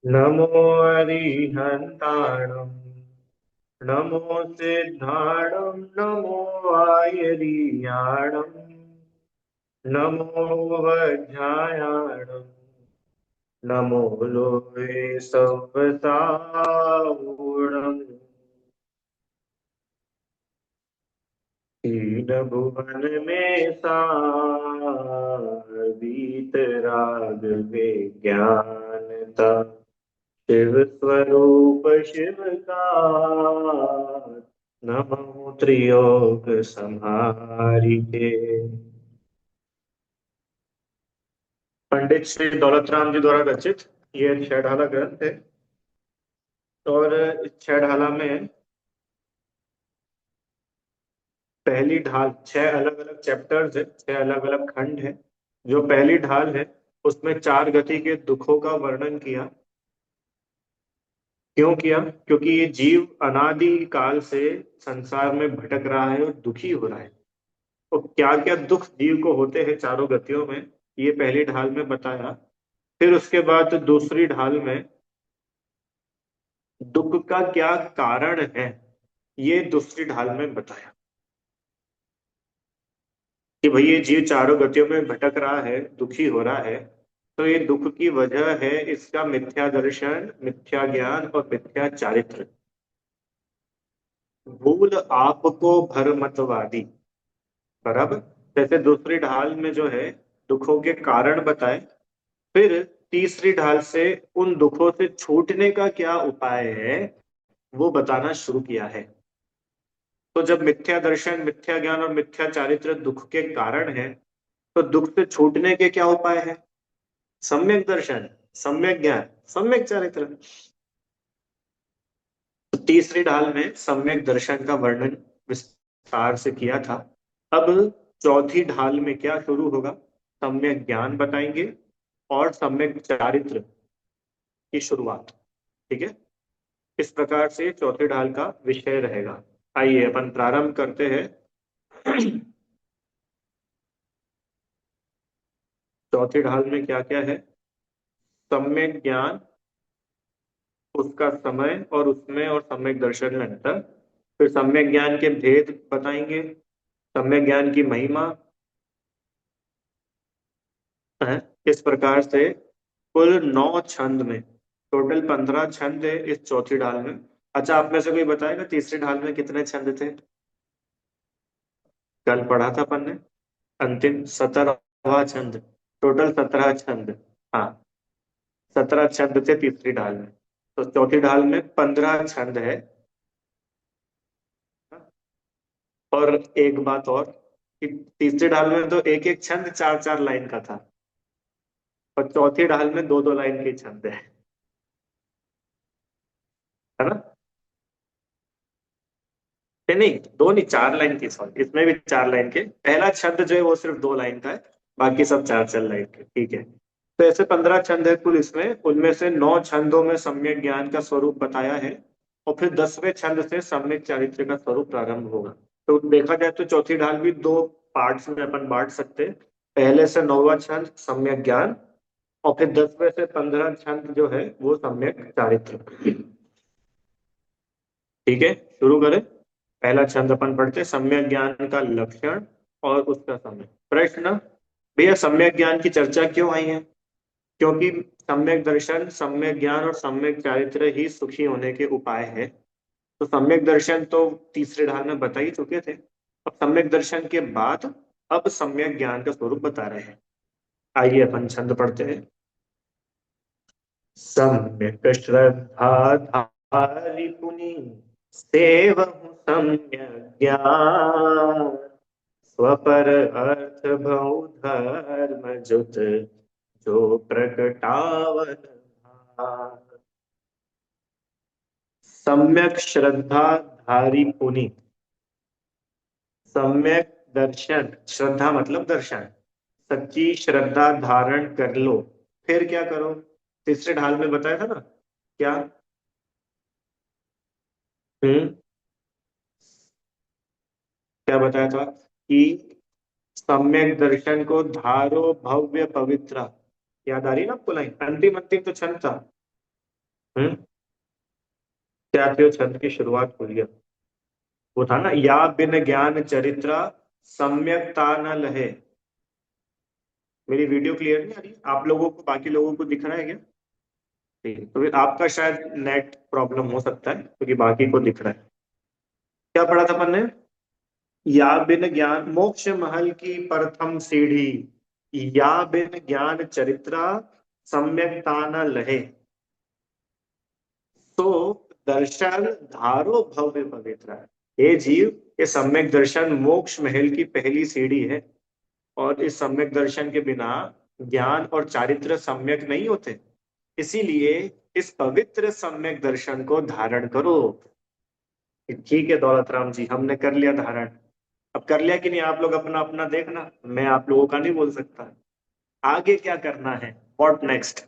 नमो अरिहन्ताणं नमो सिद्धाणं नमो आयर्याणं नमो वज्रायाणं नमो लोके सव्यसावूढम् तीन भुवन में सार वीतराग विज्ञानता शिव स्वरूप शिव का नमो त्रिलोक संहारिके। पंडित श्री दौलतराम जी द्वारा रचित ये छेड़ाला ग्रंथ है। और इस छेड़ाला में पहली ढाल छह अलग अलग चैप्टर्स है, छह अलग अलग खंड है। जो पहली ढाल है उसमें चार गति के दुखों का वर्णन किया। क्यों किया? क्योंकि ये जीव अनादि काल से संसार में भटक रहा है और दुखी हो रहा है। तो क्या क्या दुख जीव को होते हैं चारों गतियों में, ये पहली ढाल में बताया। फिर उसके बाद दूसरी ढाल में दुख का क्या कारण है, ये दूसरी ढाल में बताया कि भाई ये जीव चारों गतियों में भटक रहा है, दुखी हो रहा है। तो ये दुख की वजह है इसका मिथ्या दर्शन, मिथ्या ज्ञान और मिथ्या चारित्र। भूल आपको भरमतवादी। बराबर। जैसे दूसरी ढाल में जो है दुखों के कारण बताए। फिर तीसरी ढाल से उन दुखों से छूटने का क्या उपाय है वो बताना शुरू किया है। तो जब मिथ्या दर्शन, मिथ्या ज्ञान और मिथ्या चारित्र दुख के कारण है, तो दुख से छूटने के क्या उपाय है? सम्यक दर्शन, सम्यक ज्ञान, सम्यक चारित्र। तो तीसरी ढाल में सम्यक दर्शन का वर्णन विस्तार से किया था। अब चौथी ढाल में क्या शुरू होगा? सम्यक ज्ञान बताएंगे और सम्यक चारित्र की शुरुआत। ठीक है। इस प्रकार से चौथी ढाल का विषय रहेगा। आइए अपन प्रारंभ करते हैं। चौथी ढाल में क्या क्या है? सम्यक ज्ञान, उसका समय और उसमें और सम्यक दर्शन में अंतर। फिर सम्यक ज्ञान के भेद बताएंगे, सम्यक ज्ञान की महिमा है। इस प्रकार से कुल 9 छंद में, टोटल 15 छंद है इस चौथी ढाल में। अच्छा, आप में से कोई बताएगा तीसरी ढाल में कितने छंद थे? कल पढ़ा था अपन ने। अंतिम 17वां छंद। टोटल 17 छंद। हाँ, 17 छंद थे तीसरी ढाल में। तो चौथी ढाल में 15 छंद है। और एक बात और, कि तीसरी ढाल में तो एक एक छंद चार चार लाइन का था, और चौथी ढाल में दो दो लाइन के छंद है ना? नहीं नहीं, दो नहीं, 4 लाइन की, सॉरी, इसमें भी 4 लाइन के। पहला छंद जो है वो सिर्फ 2 लाइन का है, बाकी सब चार चार लाइन के। ठीक है। तो ऐसे 15 छंद है कुल इसमें। उनमें से 9 छंदों में सम्यक ज्ञान का स्वरूप बताया है, और फिर 10वें छंद से सम्यक चारित्र का स्वरूप प्रारंभ होगा। तो देखा जाए तो चौथी ढाल भी दो पार्ट्स में अपन बांट सकते हैं। पहले से 9वां छंद सम्यक ज्ञान, और फिर 10वें से 15 छंद जो है वो सम्यक चारित्र। ठीक है, शुरू करें। पहला छंद अपन पढ़ते हैं, सम्यक ज्ञान का लक्षण और उसका समय। प्रश्न: भैया सम्यक ज्ञान की चर्चा क्यों आई है? क्योंकि सम्यक दर्शन, सम्यक ज्ञान और सम्यक चारित्र ही सुखी होने के उपाय है। तो सम्यक दर्शन तो तीसरे ढाल में बता ही चुके थे। अब सम्यक दर्शन के बाद अब सम्यक ज्ञान का स्वरूप बता रहे हैं। आइए अपन छंद पढ़ते हैं। सम्यक श्रद्धा धारि पुनि सेवहु सम्यक ज्ञान स्वपर अर्थ भौ धर्म जुत जो प्रकटावन भाव। सम्यक श्रद्धा धारी पुनि। सम्यक दर्शन, श्रद्धा मतलब दर्शन, सच्ची श्रद्धा धारण कर लो। फिर क्या करो? तीसरे ढाल में बताया था ना। क्या? हम्म, क्या बताया था? कि सम्यक दर्शन को धारो भव्य पवित्र। याद आ रही ना आपको लाइन? अंतिम अंतिम तो छंद था। क्या थी वो छंद की शुरुआत? भूलिया। वो था ना, या बिन ज्ञान चरित्र सम्यकता न लहे। मेरी वीडियो क्लियर नहीं आ रही आप लोगों को? बाकी लोगों को दिख रहा है क्या? ठीक है, तो फिर आपका शायद नेट प्रॉब्लम हो सकता है, क्योंकि बाकी को दिख रहा है। क्या पढ़ा था अपन ने? या बिन ज्ञान मोक्ष महल की प्रथम सीढ़ी, या बिन ज्ञान चरित्रा सम्यकता न लहे। तो दर्शन धारो भव्य पवित्र है। हे जीव, ये सम्यक दर्शन मोक्ष महल की पहली सीढ़ी है। और इस सम्यक दर्शन के बिना ज्ञान और चारित्र सम्यक नहीं होते। इसीलिए इस पवित्र सम्यक दर्शन को धारण करो। ठीक है दौलत राम जी, हमने कर लिया धारण। अब कर लिया कि नहीं आप लोग अपना अपना देखना, मैं आप लोगों का नहीं बोल सकता। आगे क्या करना है, व्हाट नेक्स्ट?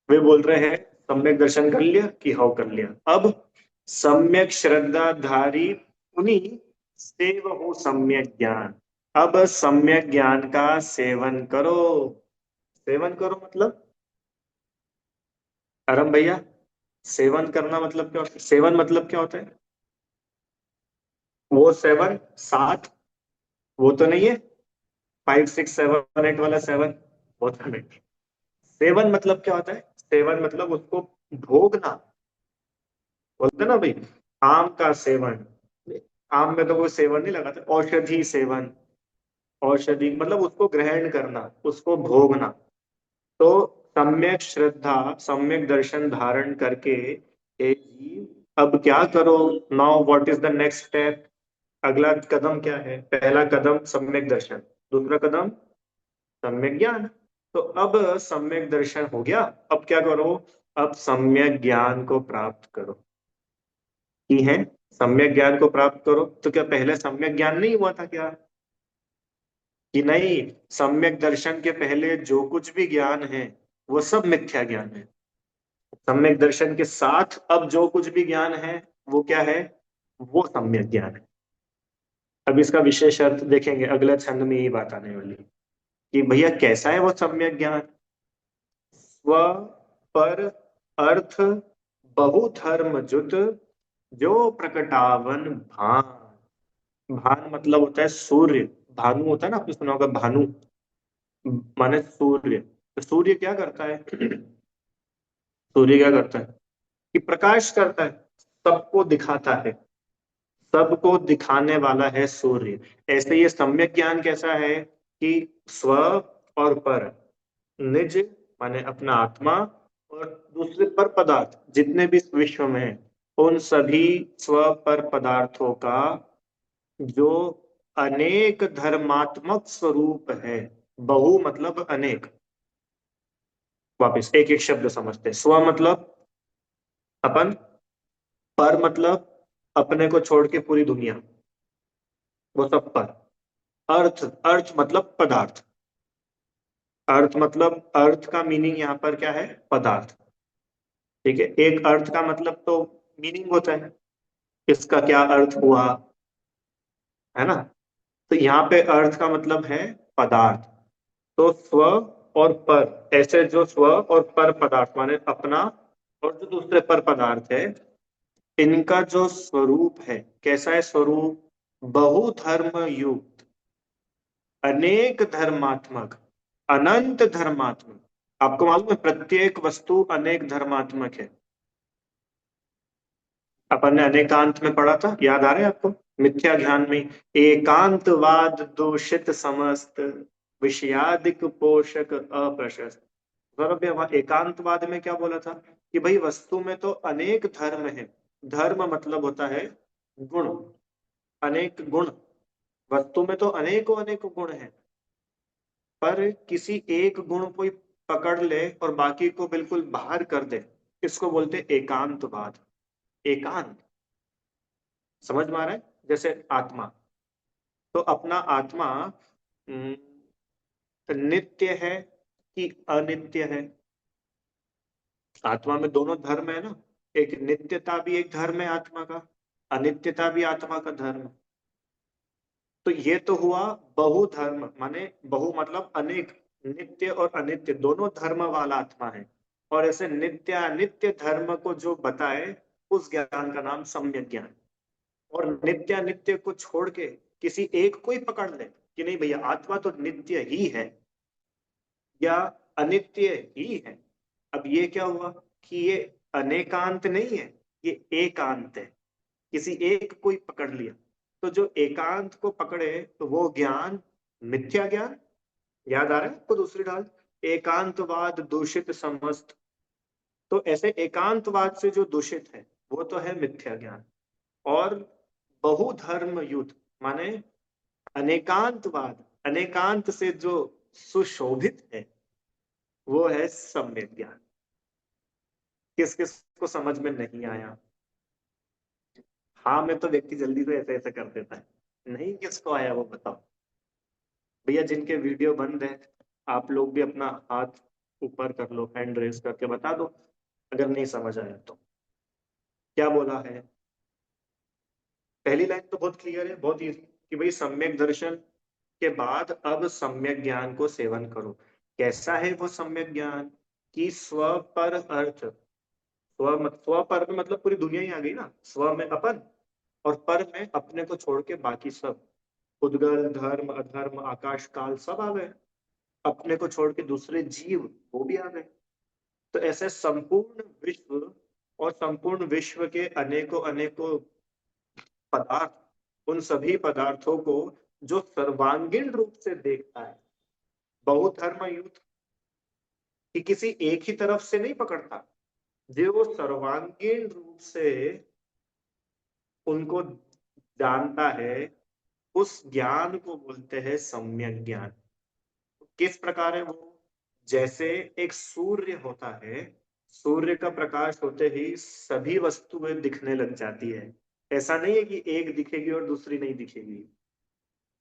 वे बोल रहे हैं सम्यक दर्शन कर लिया कि हाँ कर लिया, अब सम्यक श्रद्धाधारी उन्हीं सेव हो सम्यक ज्ञान। अब सम्यक ज्ञान का सेवन करो। सेवन करो मतलब, अरम भैया, सेवन करना मतलब क्या होता है? सेवन मतलब क्या होता है? वो सेवन, सात, वो तो नहीं है? 5 6 7 8 वाला सेवन, वो तो नहीं। सेवन मतलब क्या होता है? सेवन मतलब उसको भोगना। बोलते ना भाई, आम का सेवन। आम में तो कोई सेवन नहीं लगाते, औषधि सेवन। औषधि मतलब उसको ग्रहण करना, उसको भोगना। तो सम्यक श्रद्धा सम्यक दर्शन धारण करके हे जीव अब क्या करो? Now what is the next step? अगला कदम क्या है? पहला कदम सम्यक दर्शन, दूसरा कदम सम्यक ज्ञान। तो अब सम्यक दर्शन हो गया, अब क्या करो? अब सम्यक ज्ञान को प्राप्त करो। की है, सम्यक ज्ञान को प्राप्त करो। तो क्या पहले सम्यक ज्ञान नहीं हुआ था क्या? कि नहीं, सम्यक दर्शन के पहले जो कुछ भी ज्ञान है वो सब मिथ्या ज्ञान है। सम्यक दर्शन के साथ अब जो कुछ भी ज्ञान है वो क्या है? वो सम्यक ज्ञान है। अब इसका विशेष अर्थ देखेंगे, अगले छंद में यही बात आने वाली है कि भैया कैसा है वो सम्यक ज्ञान। स्व पर अर्थ बहुधर्म जुत जो प्रकटावन भान। भान मतलब होता है सूर्य। भानु होता है ना, आपने सुना होगा भानु, माने सूर्य। तो सूर्य क्या करता है? सूर्य क्या करता है? कि प्रकाश करता है, सबको दिखाता है। सबको दिखाने वाला है सूर्य। ऐसे ये सम्यक ज्ञान कैसा है कि स्व और पर, निज माने अपना आत्मा, और दूसरे पर पदार्थ जितने भी इस विश्व में हैं, उन सभी स्व पर पदार्थों का जो अनेक धर्मात्मक स्वरूप है। बहु मतलब अनेक। वापिस एक एक शब्द समझते हैं। स्व मतलब अपन, पर मतलब अपने को छोड़ के पूरी दुनिया, वो सब पर। अर्थ, अर्थ मतलब पदार्थ। अर्थ मतलब, अर्थ का मीनिंग यहाँ पर क्या है? पदार्थ। ठीक है, एक अर्थ का मतलब तो मीनिंग होता है, इसका क्या अर्थ हुआ, है ना? तो यहाँ पे अर्थ का मतलब है पदार्थ। तो स्व और पर, ऐसे जो स्व और पर पदार्थ माने अपना और जो दूसरे पर पदार्थ है, इनका जो स्वरूप है, कैसा है स्वरूप? बहुधर्म युक्त, अनेक धर्मात्मक, अनंत धर्मात्मक। आपको मालूम है प्रत्येक वस्तु अनेक धर्मात्मक है। अपन ने अनेकांत में पढ़ा था, याद आ रहा है आपको? मिथ्या ज्ञान में, एकांतवाद दूषित समस्त विषयादिक पोषक अप्रशस्त। सौरभ वहां एकांतवाद में क्या बोला था? कि भाई वस्तु में तो अनेक धर्म है। धर्म मतलब होता है गुण, अनेक गुण। वस्तु में तो अनेकों अनेक गुण है, पर किसी एक गुण को ही पकड़ ले और बाकी को बिल्कुल बाहर कर दे, इसको बोलते एकांतवाद। एकांत समझ में आ रहा है? जैसे आत्मा, तो अपना आत्मा हम्म, नित्य है कि अनित्य है? आत्मा में दोनों धर्म है ना, एक नित्यता भी एक धर्म है आत्मा का, अनित्यता भी आत्मा का धर्म। तो ये तो हुआ बहुधर्म, माने बहु मतलब अनेक, नित्य और अनित्य दोनों धर्म वाला आत्मा है। और ऐसे नित्यानित्य धर्म को जो बताए उस ज्ञान का नाम सम्यक ज्ञान। और नित्यानित्य को छोड़ के किसी एक को ही पकड़ ले कि नहीं भैया आत्मा तो नित्य ही है या अनित्य ही है, अब ये क्या हुआ कि ये अनेकांत नहीं है, ये एकांत है। किसी एक को ही पकड़ लिया, तो जो एकांत को पकड़े तो वो ज्ञान मिथ्या ज्ञान। याद आ रहा है आपको दूसरी ढाल, एकांतवाद दूषित समस्त। तो ऐसे एकांतवाद से जो दूषित है वो तो है मिथ्या ज्ञान। और बहुधर्म युद्ध माने अनेकांतवाद, अनेकांत से जो सुशोभित है वो है सम्यक ज्ञान। किस किस को समझ में नहीं आया? हाँ में तो व्यक्ति जल्दी से ऐसे ऐसे कर देता है, नहीं किसको आया वो बताओ। भैया जिनके वीडियो बंद है आप लोग भी अपना हाथ ऊपर कर लो, हैंड रेस करके बता दो अगर नहीं समझ आया तो। क्या बोला है? पहली लाइन तो बहुत क्लियर है, बहुत इजी, कि भाई सम्यक दर्शन के बाद अब सम्यक ज्ञान को सेवन करो। कैसा है वो सम्यक ज्ञान? कि स्व पर अर्थ, स्व पर में मतलब पूरी दुनिया ही आ गई ना, स्व में अपन और पर में अपने को छोड़ के बाकी सब, उद्गल धर्म अधर्म आकाश काल सब आ गए, अपने को छोड़ के दूसरे जीव वो भी आ गए। तो ऐसे संपूर्ण विश्व और संपूर्ण विश्व के अनेकों अनेकों पदार्थ, उन सभी पदार्थों को जो सर्वांगीण रूप से देखता है, बहुधर्म युद्ध कि किसी एक ही तरफ से नहीं पकड़ता, जो वो सर्वांगीण रूप से उनको जानता है, उस ज्ञान को बोलते हैं सम्यक ज्ञान। किस प्रकार है वो? जैसे एक सूर्य होता है, सूर्य का प्रकाश होते ही सभी वस्तुएं दिखने लग जाती है। ऐसा नहीं है कि एक दिखेगी और दूसरी नहीं दिखेगी।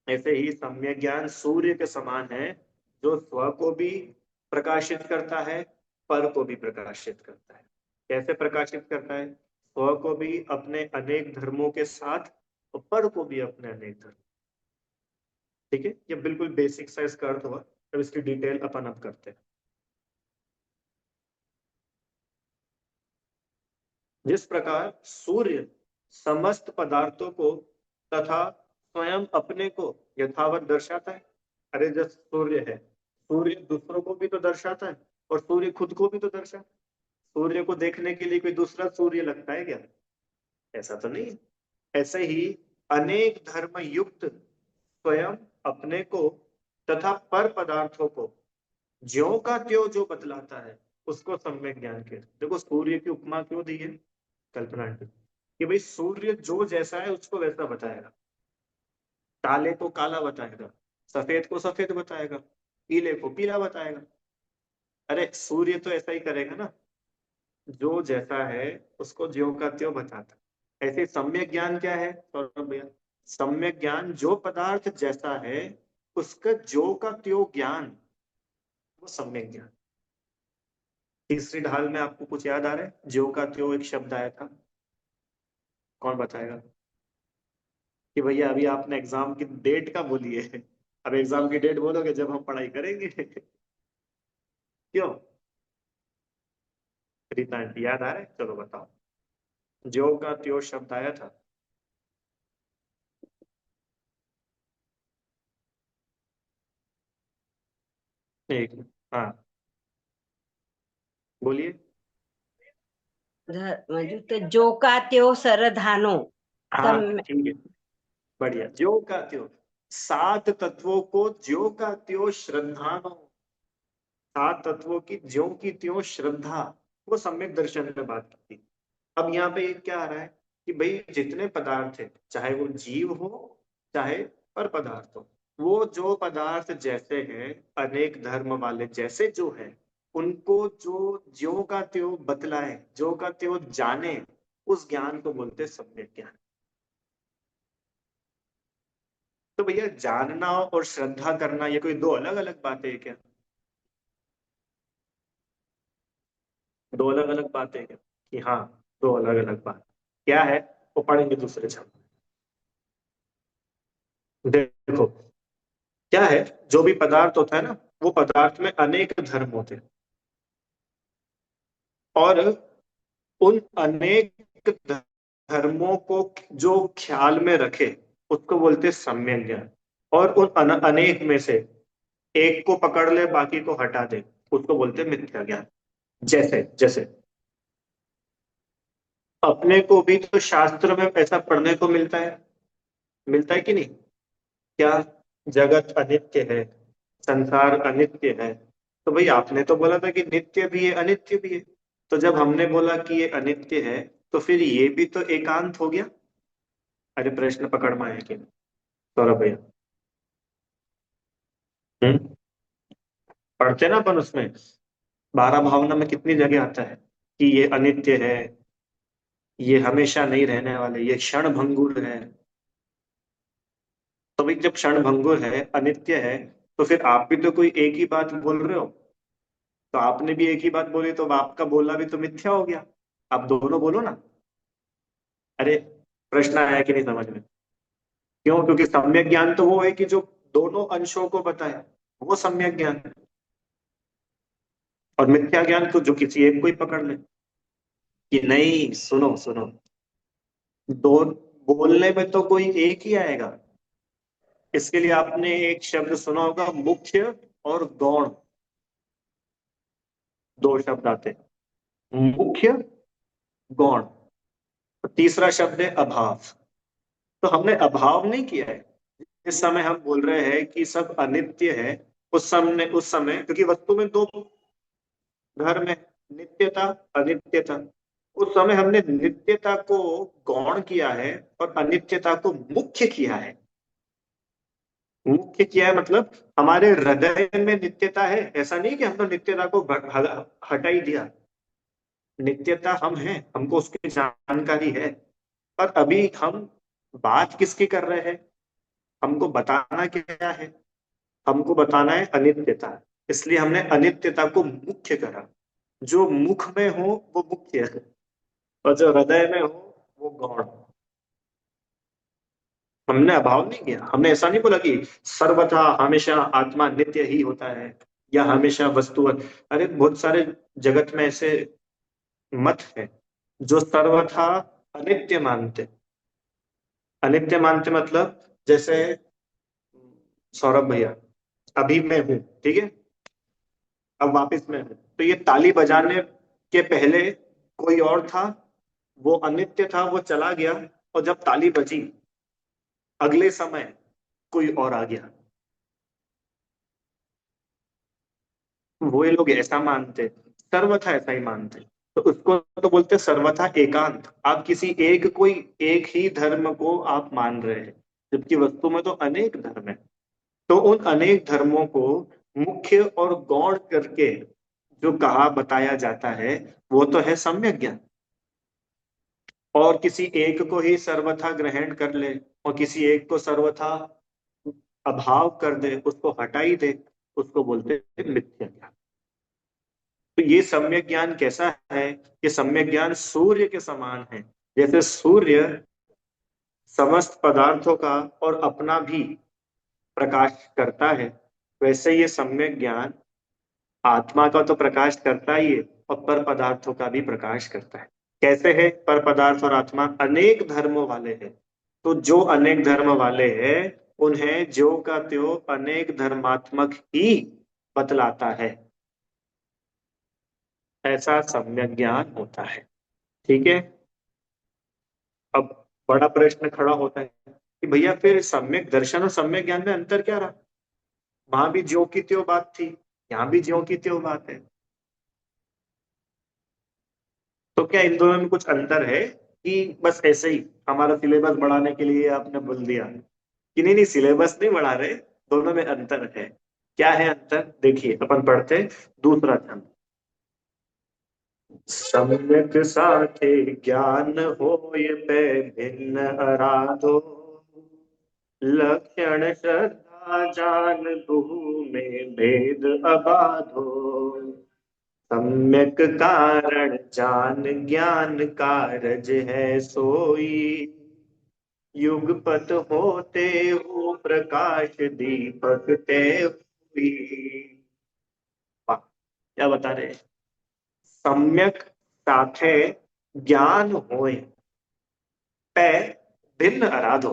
ऐसे ही सम्यक ज्ञान सूर्य के समान है, जो स्व को भी प्रकाशित करता है, पर को भी प्रकाशित करता है। कैसे प्रकाशित करता है? स्व को भी अपने अनेक धर्मों के साथ और पर को भी अपने अनेक धर्म। ठीक है, ये बिल्कुल बेसिक सा इसका अर्थ हुआ। अब इसकी डिटेल अपन अब करते हैं। जिस प्रकार सूर्य समस्त पदार्थों को तथा स्वयं अपने को यथावत दर्शाता है। अरे जो सूर्य है, सूर्य दूसरों को भी तो दर्शाता है और सूर्य खुद को भी तो दर्शाता है। सूर्य को देखने के लिए कोई दूसरा सूर्य लगता है क्या? ऐसा तो नहीं है। ऐसे ही अनेक धर्म युक्त स्वयं अपने को तथा पर पदार्थों को ज्यों का त्यों जो बतलाता है उसको सम्यक ज्ञान कहते हैं। देखो सूर्य की उपमा क्यों दी है कल्पना आंटी, कि भाई सूर्य जो जैसा है उसको वैसा बताएगा, काले को काला बताएगा, सफेद को सफेद बताएगा, पीले को पीला बताएगा। अरे सूर्य तो ऐसा ही करेगा ना, जो जैसा है उसको ज्यों का त्यों बताता है। ऐसे सम्यक ज्ञान क्या है सौरभ भैया? सम्यक ज्ञान जो पदार्थ जैसा है उसका ज्यों का त्यों ज्ञान, वो सम्यक ज्ञान। तीसरी ढाल में आपको कुछ याद आ रहा है? ज्यों का त्यों एक शब्द आया था, कौन बताएगा? कि भैया अभी आपने एग्जाम की डेट का बोली है, अब एग्जाम की डेट बोलोगे जब हम पढ़ाई करेंगे। क्यों? रीता आंटी याद आ रहा है? चलो बताओ। ज्यों का त्यों शब्द आया था। एक मिनट, हाँ बोलिए। म्हणजे ते जो का त्यो सरधानो हाँ सम ठीक है, बढ़िया। ज्यों का त्यों, सात तत्वों को ज्यों का त्यों श्रद्धानो, सात तत्वों की ज्यों की त्यों श्रद्धा, वो सम्यक दर्शन में बात की थी। अब यहाँ पे क्या आ रहा है कि भाई जितने पदार्थ है, चाहे वो जीव हो चाहे पर पदार्थ हो, वो जो पदार्थ जैसे हैं, अनेक धर्म वाले जैसे जो है, उनको जो ज्यों का त्यों बतलाए, ज्यों का त्यों जाने, उस ज्ञान को बोलते हैं सम्यक ज्ञान। तो भैया जानना और श्रद्धा करना ये कोई दो अलग अलग बातें है क्या? दो अलग अलग बातें हैं क्या? कि हाँ, दो अलग अलग बात। क्या है वो पढ़ेंगे दूसरे शब्द। देखो क्या है, जो भी पदार्थ होता है ना, वो पदार्थ में अनेक धर्म होते हैं। और उन अनेक धर्मों को जो ख्याल में रखे उसको बोलते हैं सम्यक ज्ञान। और उन अनेक में से एक को पकड़ ले बाकी को हटा दे उसको बोलते हैं मिथ्या ज्ञान। जैसे जैसे अपने को भी तो शास्त्र में ऐसा पढ़ने को मिलता है कि नहीं? क्या जगत अनित्य है, संसार अनित्य है। तो भाई आपने तो बोला था कि नित्य भी है अनित्य भी है। तो जब हमने बोला कि ये अनित्य है तो फिर ये भी तो एकांत हो गया। अरे प्रश्न पकड़ में आया कि नहीं? सौरभ भैया। हम्म। पढ़ते ना अपन उसमें 12 भावना में कितनी जगह आता है कि ये अनित्य है, ये हमेशा नहीं रहने वाले, ये क्षण भंगुर है। तो भाई जब क्षण भंगुर है अनित्य है तो फिर आप भी तो कोई एक ही बात बोल रहे हो। तो आपने भी एक ही बात बोली तो अब आपका बोलना भी तो मिथ्या हो गया। आप दोनों बोलो ना। अरे प्रश्न आया कि नहीं समझ में? क्यों? क्योंकि सम्यक ज्ञान तो वो है कि जो दोनों अंशों को बताए, वो सम्यक ज्ञान है। और मिथ्या ज्ञान तो जो किसी एक को ही पकड़ ले कि नहीं, सुनो सुनो, दो बोलने में तो कोई एक ही आएगा। इसके लिए आपने एक शब्द सुना होगा, मुख्य और गौण। दो शब्द आते हैं, मुख्य, गौण। तीसरा शब्द है अभाव। तो हमने अभाव नहीं किया है। जिस समय हम बोल रहे हैं कि सब अनित्य है, उस समय क्योंकि वस्तु में दो धर्म है, नित्यता, अनित्यता। उस समय हमने नित्यता को गौण किया है और अनित्यता को मुख्य किया है। मुख्य किया है मतलब हमारे हृदय में नित्यता है, ऐसा नहीं कि हमने नित्यता को हटा ही दिया। नित्यता हम हैं, हमको उसकी जानकारी है। पर अभी हम बात किसकी कर रहे हैं? हमको बताना क्या है? हमको बताना है अनित्यता। इसलिए हमने अनित्यता को मुख्य करा। जो मुख में हो वो मुख्य है और जो हृदय में हो वो गौण। हमने अभाव नहीं किया। हमने ऐसा नहीं बोला कि सर्वथा हमेशा आत्मा नित्य ही होता है या हमेशा वस्तु। अरे बहुत सारे जगत में ऐसे मत है जो सर्वथा अनित्य मानते। अनित्य मानते मतलब जैसे सौरभ भैया, अभी मैं हूं, ठीक है, अब वापस मैं हूं, तो ये ताली बजाने के पहले कोई और था, वो अनित्य था, वो चला गया। और जब ताली बजी अगले समय कोई और आ गया। वो ये लोग ऐसा मानते, सर्वथा ऐसा ही मानते। तो उसको तो बोलते सर्वथा एकांत। आप किसी एक कोई एक ही धर्म को आप मान रहे हैं, जबकि वस्तु में तो अनेक धर्म है। तो उन अनेक धर्मों को मुख्य और गौण करके जो कहा बताया जाता है वो तो है सम्यक ज्ञान। और किसी एक को ही सर्वथा ग्रहण कर ले और किसी एक को सर्वथा अभाव कर दे, उसको हटा ही दे, उसको बोलते हैं मिथ्या ज्ञान। तो ये सम्यक ज्ञान कैसा है? ये सम्यक ज्ञान सूर्य के समान है। जैसे सूर्य समस्त पदार्थों का और अपना भी प्रकाश करता है, वैसे ये सम्यक ज्ञान आत्मा का तो प्रकाश करता ही है और पर पदार्थों का भी प्रकाश करता है। कैसे है? पर पदार्थ और आत्मा अनेक धर्मों वाले हैं। तो जो अनेक धर्म वाले हैं उन्हें ज्यों का त्यों अनेक धर्मात्मक ही बतलाता है। ऐसा सम्यक ज्ञान होता है। ठीक है। अब बड़ा प्रश्न खड़ा होता है कि भैया फिर सम्यक दर्शन और सम्यक ज्ञान में अंतर क्या रहा? वहां भी ज्यों की त्यों बात थी, यहाँ भी ज्यों की त्यों बात है। तो क्या इन दोनों में कुछ अंतर है कि बस ऐसे ही हमारा सिलेबस बढ़ाने के लिए आपने बोल दिया कि नहीं नहीं सिलेबस नहीं बढ़ा रहे, दोनों में अंतर है? क्या है अंतर? देखिए अपन पढ़ते हैं दूसरा छंद। सम्यक साथे ज्ञान होय पे भिन्न आराधो, लक्षण श्रद्धा जान दुहु में भेद अबाधो, सम्यक कारण जान ज्ञान कारज है सोई, युगपत होते हो प्रकाश दीपक ते हुई। वाह, क्या बता रहे हैं? सम्यक साथे ज्ञान होए, पै भिन्न आराधो।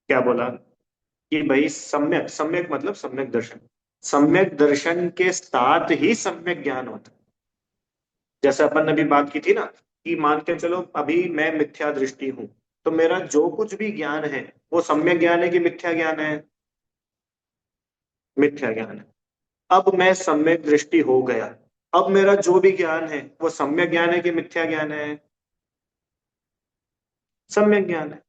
क्या बोला कि भाई सम्यक, सम्यक मतलब सम्यक दर्शन, सम्यक दर्शन के साथ ही सम्यक ज्ञान होता है। जैसे अपन ने अभी बात की थी ना कि मान के चलो अभी मैं मिथ्या दृष्टि हूं, तो मेरा जो कुछ भी ज्ञान है वो सम्यक ज्ञान है कि मिथ्या ज्ञान है? मिथ्या ज्ञान है। अब मैं सम्यक दृष्टि हो गया, अब मेरा जो भी ज्ञान है वो सम्यक ज्ञान है कि मिथ्या ज्ञान है? सम्यक ज्ञान है।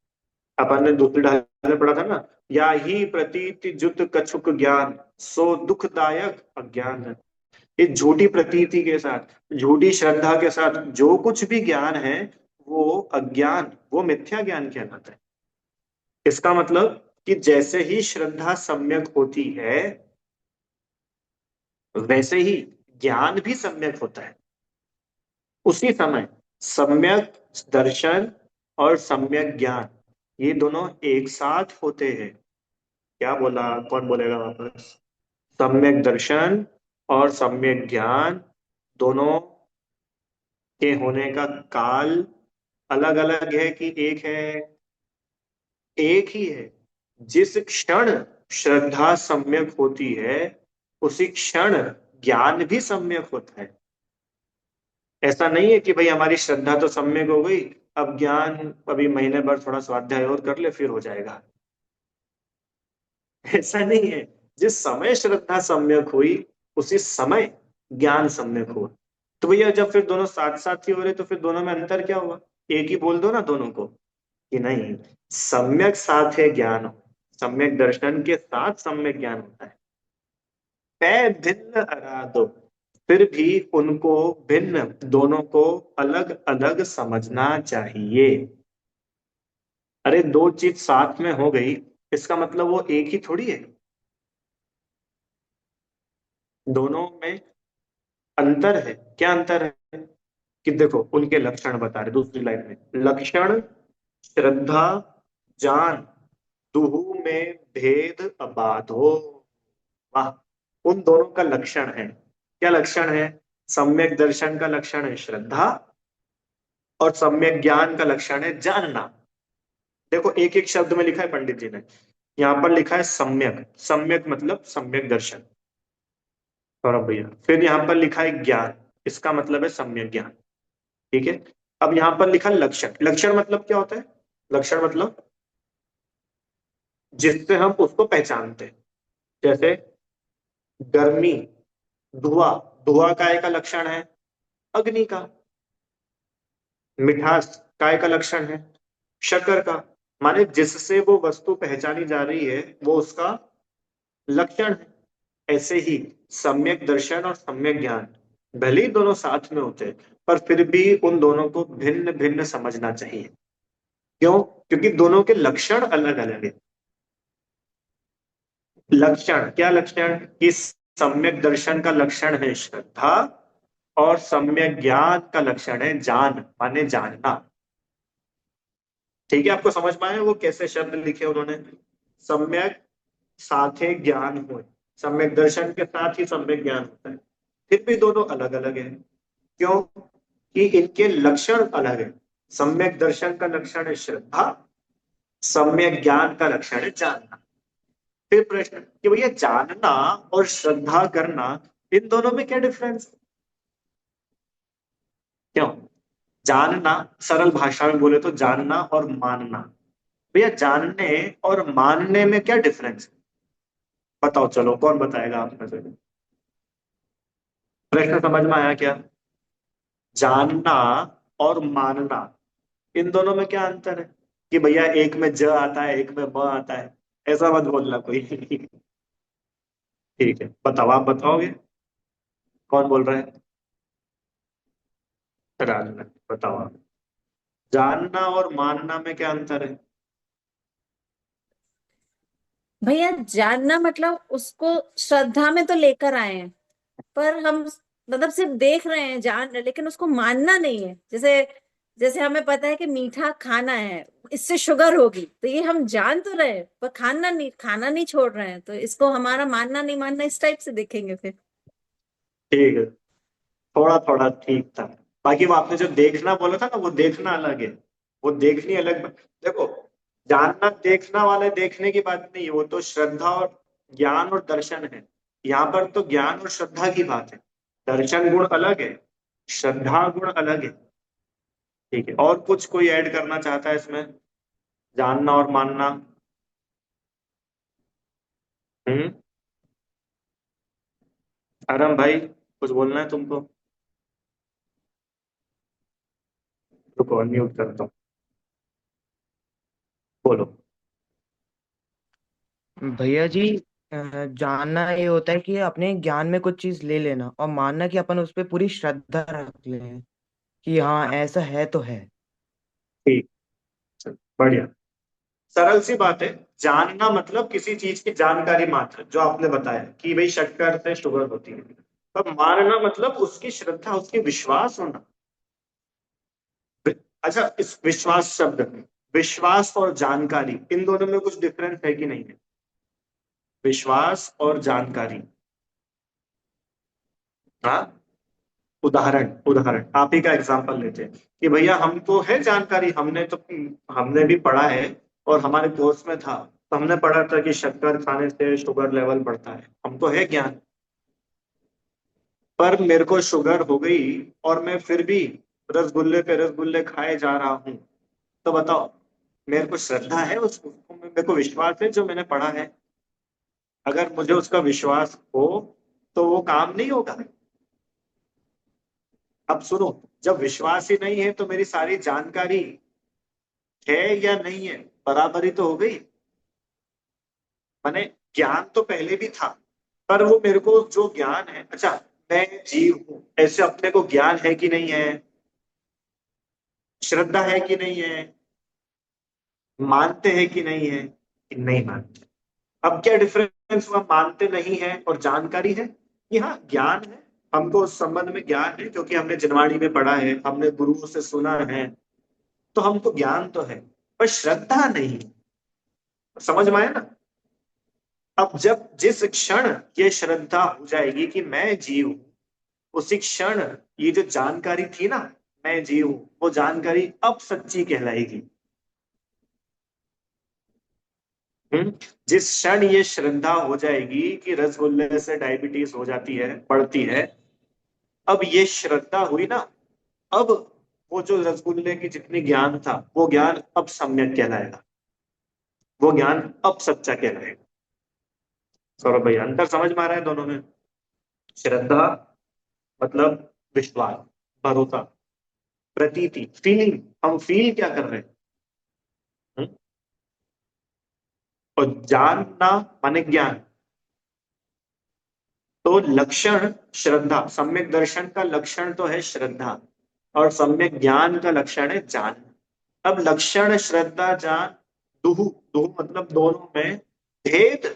अपन ने दूसरी ढाल में पढ़ा था ना, या ही प्रतीति जुत कछुक ज्ञान, सो दुखदायक अज्ञान है। ये झूठी प्रतीति के साथ, झूठी श्रद्धा के साथ जो कुछ भी ज्ञान है वो अज्ञान, वो मिथ्या ज्ञान कहलाता है। इसका मतलब कि जैसे ही श्रद्धा सम्यक होती है वैसे ही ज्ञान भी सम्यक होता है। उसी समय सम्यक दर्शन और सम्यक ज्ञान, ये दोनों एक साथ होते हैं। क्या बोला, कौन बोलेगा वापस? सम्यक दर्शन और सम्यक ज्ञान दोनों के होने का काल अलग अलग है कि एक है? एक ही है। जिस क्षण श्रद्धा सम्यक होती है उसी क्षण ज्ञान भी सम्यक होता है। ऐसा नहीं है कि भाई हमारी श्रद्धा तो सम्यक हो गई, अब ज्ञान अभी महीने भर थोड़ा स्वाध्याय और कर ले फिर हो जाएगा। ऐसा नहीं है। जिस समय श्रद्धा सम्यक हुई उसी समय ज्ञान सम्यक हुआ। तो भैया जब फिर दोनों साथ साथ ही हो रहे तो फिर दोनों में अंतर क्या हुआ? एक ही बोल दो ना दोनों को कि नहीं, सम्यक साथ है ज्ञान हो, सम्यक दर्शन के साथ सम्यक ज्ञान होता है। पै भिन्न अरादो, फिर भी उनको भिन्न, दोनों को अलग अलग समझना चाहिए। अरे दो चीज साथ में हो गई इसका मतलब वो एक ही थोड़ी है। दोनों में अंतर है। क्या अंतर है? कि देखो उनके लक्षण बता रहे दूसरी लाइन में, लक्षण श्रद्धा जान दुहु में भेद अबाधो। वाह। उन दोनों का लक्षण है। क्या लक्षण है? सम्यक दर्शन का लक्षण है श्रद्धा और सम्यक ज्ञान का लक्षण है जानना। देखो एक एक शब्द में लिखा है पंडित जी ने, यहाँ पर लिखा है सम्यक, सम्यक मतलब सम्यक दर्शन, सौरभ भैया। फिर यहाँ पर लिखा है ज्ञान, इसका मतलब है सम्यक ज्ञान। ठीक है। अब यहाँ पर लिखा लक्षण, लक्षण मतलब क्या होता है? लक्षण मतलब जिससे हम उसको पहचानते हैं। जैसे गर्मी, धुआं, धुआं काय का लक्षण है? अग्नि का। मिठास काय का लक्षण है? शक्कर का। माने जिससे वो वस्तु पहचानी जा रही है वो उसका लक्षण है। ऐसे ही सम्यक दर्शन और सम्यक ज्ञान भले ही दोनों साथ में होते हैं पर फिर भी उन दोनों को भिन्न भिन्न समझना चाहिए। क्यों? क्योंकि दोनों के लक्षण अलग अलग है। लक्षण, क्या लक्षण? कि सम्यक दर्शन का लक्षण है श्रद्धा और सम्यक ज्ञान का लक्षण है जान, माने जानना। ठीक है, आपको समझ में आया वो कैसे शब्द लिखे उन्होंने? सम्यक साथे ज्ञान हो, सम्यक दर्शन के साथ ही सम्यक ज्ञान होता है। फिर भी दोनों अलग अलग है। क्यों? कि इनके लक्षण अलग है। सम्यक दर्शन का लक्षण है श्रद्धा, सम्यक ज्ञान का लक्षण है जानना। फिर प्रश्न कि भैया जानना और श्रद्धा करना, इन दोनों में क्या डिफरेंस? क्यों? जानना, सरल भाषा में बोले तो जानना और मानना। भैया जानने और मानने में क्या डिफरेंस है? बताओ, चलो कौन बताएगा आप में से? प्रश्न समझ में आया क्या? जानना और मानना, इन दोनों में क्या अंतर है? कि भैया एक में ज आता है एक में ब आता है, ऐसा मत बोलना कोई। ठीक है, बताओ, आप बताओगे? कौन बोल रहा है? राजन, बताओ आप। जानना और मानना में क्या अंतर है? भैया जानना मतलब उसको श्रद्धा में तो लेकर आए हैं, पर हम मतलब सिर्फ देख रहे हैं, जान रहे, लेकिन उसको मानना नहीं है। जैसे जैसे हमें पता है कि मीठा खाना है, इससे शुगर होगी, तो ये हम जान तो रहे हैं पर खाना नहीं छोड़ रहे हैं, तो इसको हमारा मानना नहीं मानना इस टाइप से देखेंगे फिर। ठीक है, थोड़ा थोड़ा ठीक था। बाकी वो आपने जो देखना बोला था ना, वो देखना अलग है, वो देखनी अलग। देखो, जानना देखना वाले देखने की बात नहीं है, वो तो श्रद्धा और ज्ञान और दर्शन है। यहाँ पर तो ज्ञान और श्रद्धा की बात है। दर्शन गुण अलग है, श्रद्धा गुण अलग है। ठीक है, और कुछ कोई ऐड करना चाहता है इसमें, जानना और मानना? हम्म। आराम भाई, कुछ बोलना है तुमको? रुको, अनम्यूट करता हूँ, बोलो। भैया जी, जानना ये होता है कि अपने ज्ञान में कुछ चीज ले लेना, और मानना कि अपन उस पर पूरी श्रद्धा रख लें कि हाँ ऐसा है तो है। ठीक, बढ़िया, सरल सी बात है। जानना मतलब किसी चीज की जानकारी मात्र, जो आपने बताया कि भाई शक्कर से शुगर होती है। पर मानना मतलब उसकी श्रद्धा, उसकी विश्वास होना। अच्छा, इस विश्वास शब्द में विश्वास और जानकारी, इन दोनों में कुछ डिफरेंस है कि नहीं है? विश्वास और जानकारी। हाँ, उदाहरण उदाहरण आप ही का एग्जांपल लेते हैं कि भैया हमको है जानकारी, हमने भी पढ़ा है, और हमारे कोर्स में था, तो हमने पढ़ा था कि शक्कर खाने से शुगर लेवल बढ़ता है, हमको है ज्ञान। पर मेरे को शुगर हो गई और मैं फिर भी रसगुल्ले पे रसगुल्ले खाए जा रहा हूं, तो बताओ, मेरे को श्रद्धा है उसको, मेरे को विश्वास है जो मैंने पढ़ा है? अगर मुझे उसका विश्वास हो तो वो काम नहीं होगा। अब सुनो, जब विश्वास ही नहीं है तो मेरी सारी जानकारी है या नहीं है, बराबरी तो हो गई। माने ज्ञान तो पहले भी था, पर वो मेरे को जो ज्ञान है, अच्छा, मैं जीव हूं, ऐसे अपने को ज्ञान है कि नहीं है, श्रद्धा है कि नहीं है, मानते हैं कि नहीं है, कि नहीं मानते? अब क्या डिफरेंस हुआ, मानते नहीं है और जानकारी है? कि हाँ, ज्ञान है, हमको उस संबंध में ज्ञान है क्योंकि हमने जनवाणी में पढ़ा है, हमने गुरुओं से सुना है, तो हमको ज्ञान तो है, पर श्रद्धा नहीं। समझ में आया ना? अब जब जिस क्षण ये श्रद्धा हो जाएगी कि मैं जीव हूं, उसी क्षण ये जो जानकारी थी ना, मैं जीव हूं, वो जानकारी अब सच्ची कहलाएगी। हम्म। जिस क्षण ये श्रद्धा हो जाएगी कि रसगुल्ले से डायबिटीज हो जाती है, बढ़ती है, अब ये श्रद्धा हुई ना, अब वो जो रसगुल्ले की जितनी ज्ञान था, वो ज्ञान अब सम्यक कहलाएगा, वो ज्ञान अब सच्चा कहलाएगा। सौरभ भाई, अंतर समझ में आ रहा है दोनों में? श्रद्धा मतलब विश्वास, भरोसा, प्रतीति, फीलिंग, हम फील क्या कर रहे हैं। हम्म? और जानना माने ज्ञान। तो लक्षण श्रद्धा, सम्यक दर्शन का लक्षण तो है श्रद्धा, और सम्यक ज्ञान का लक्षण है जान। अब लक्षण श्रद्धा जान, दुहु दुहु मतलब दोनों में भेद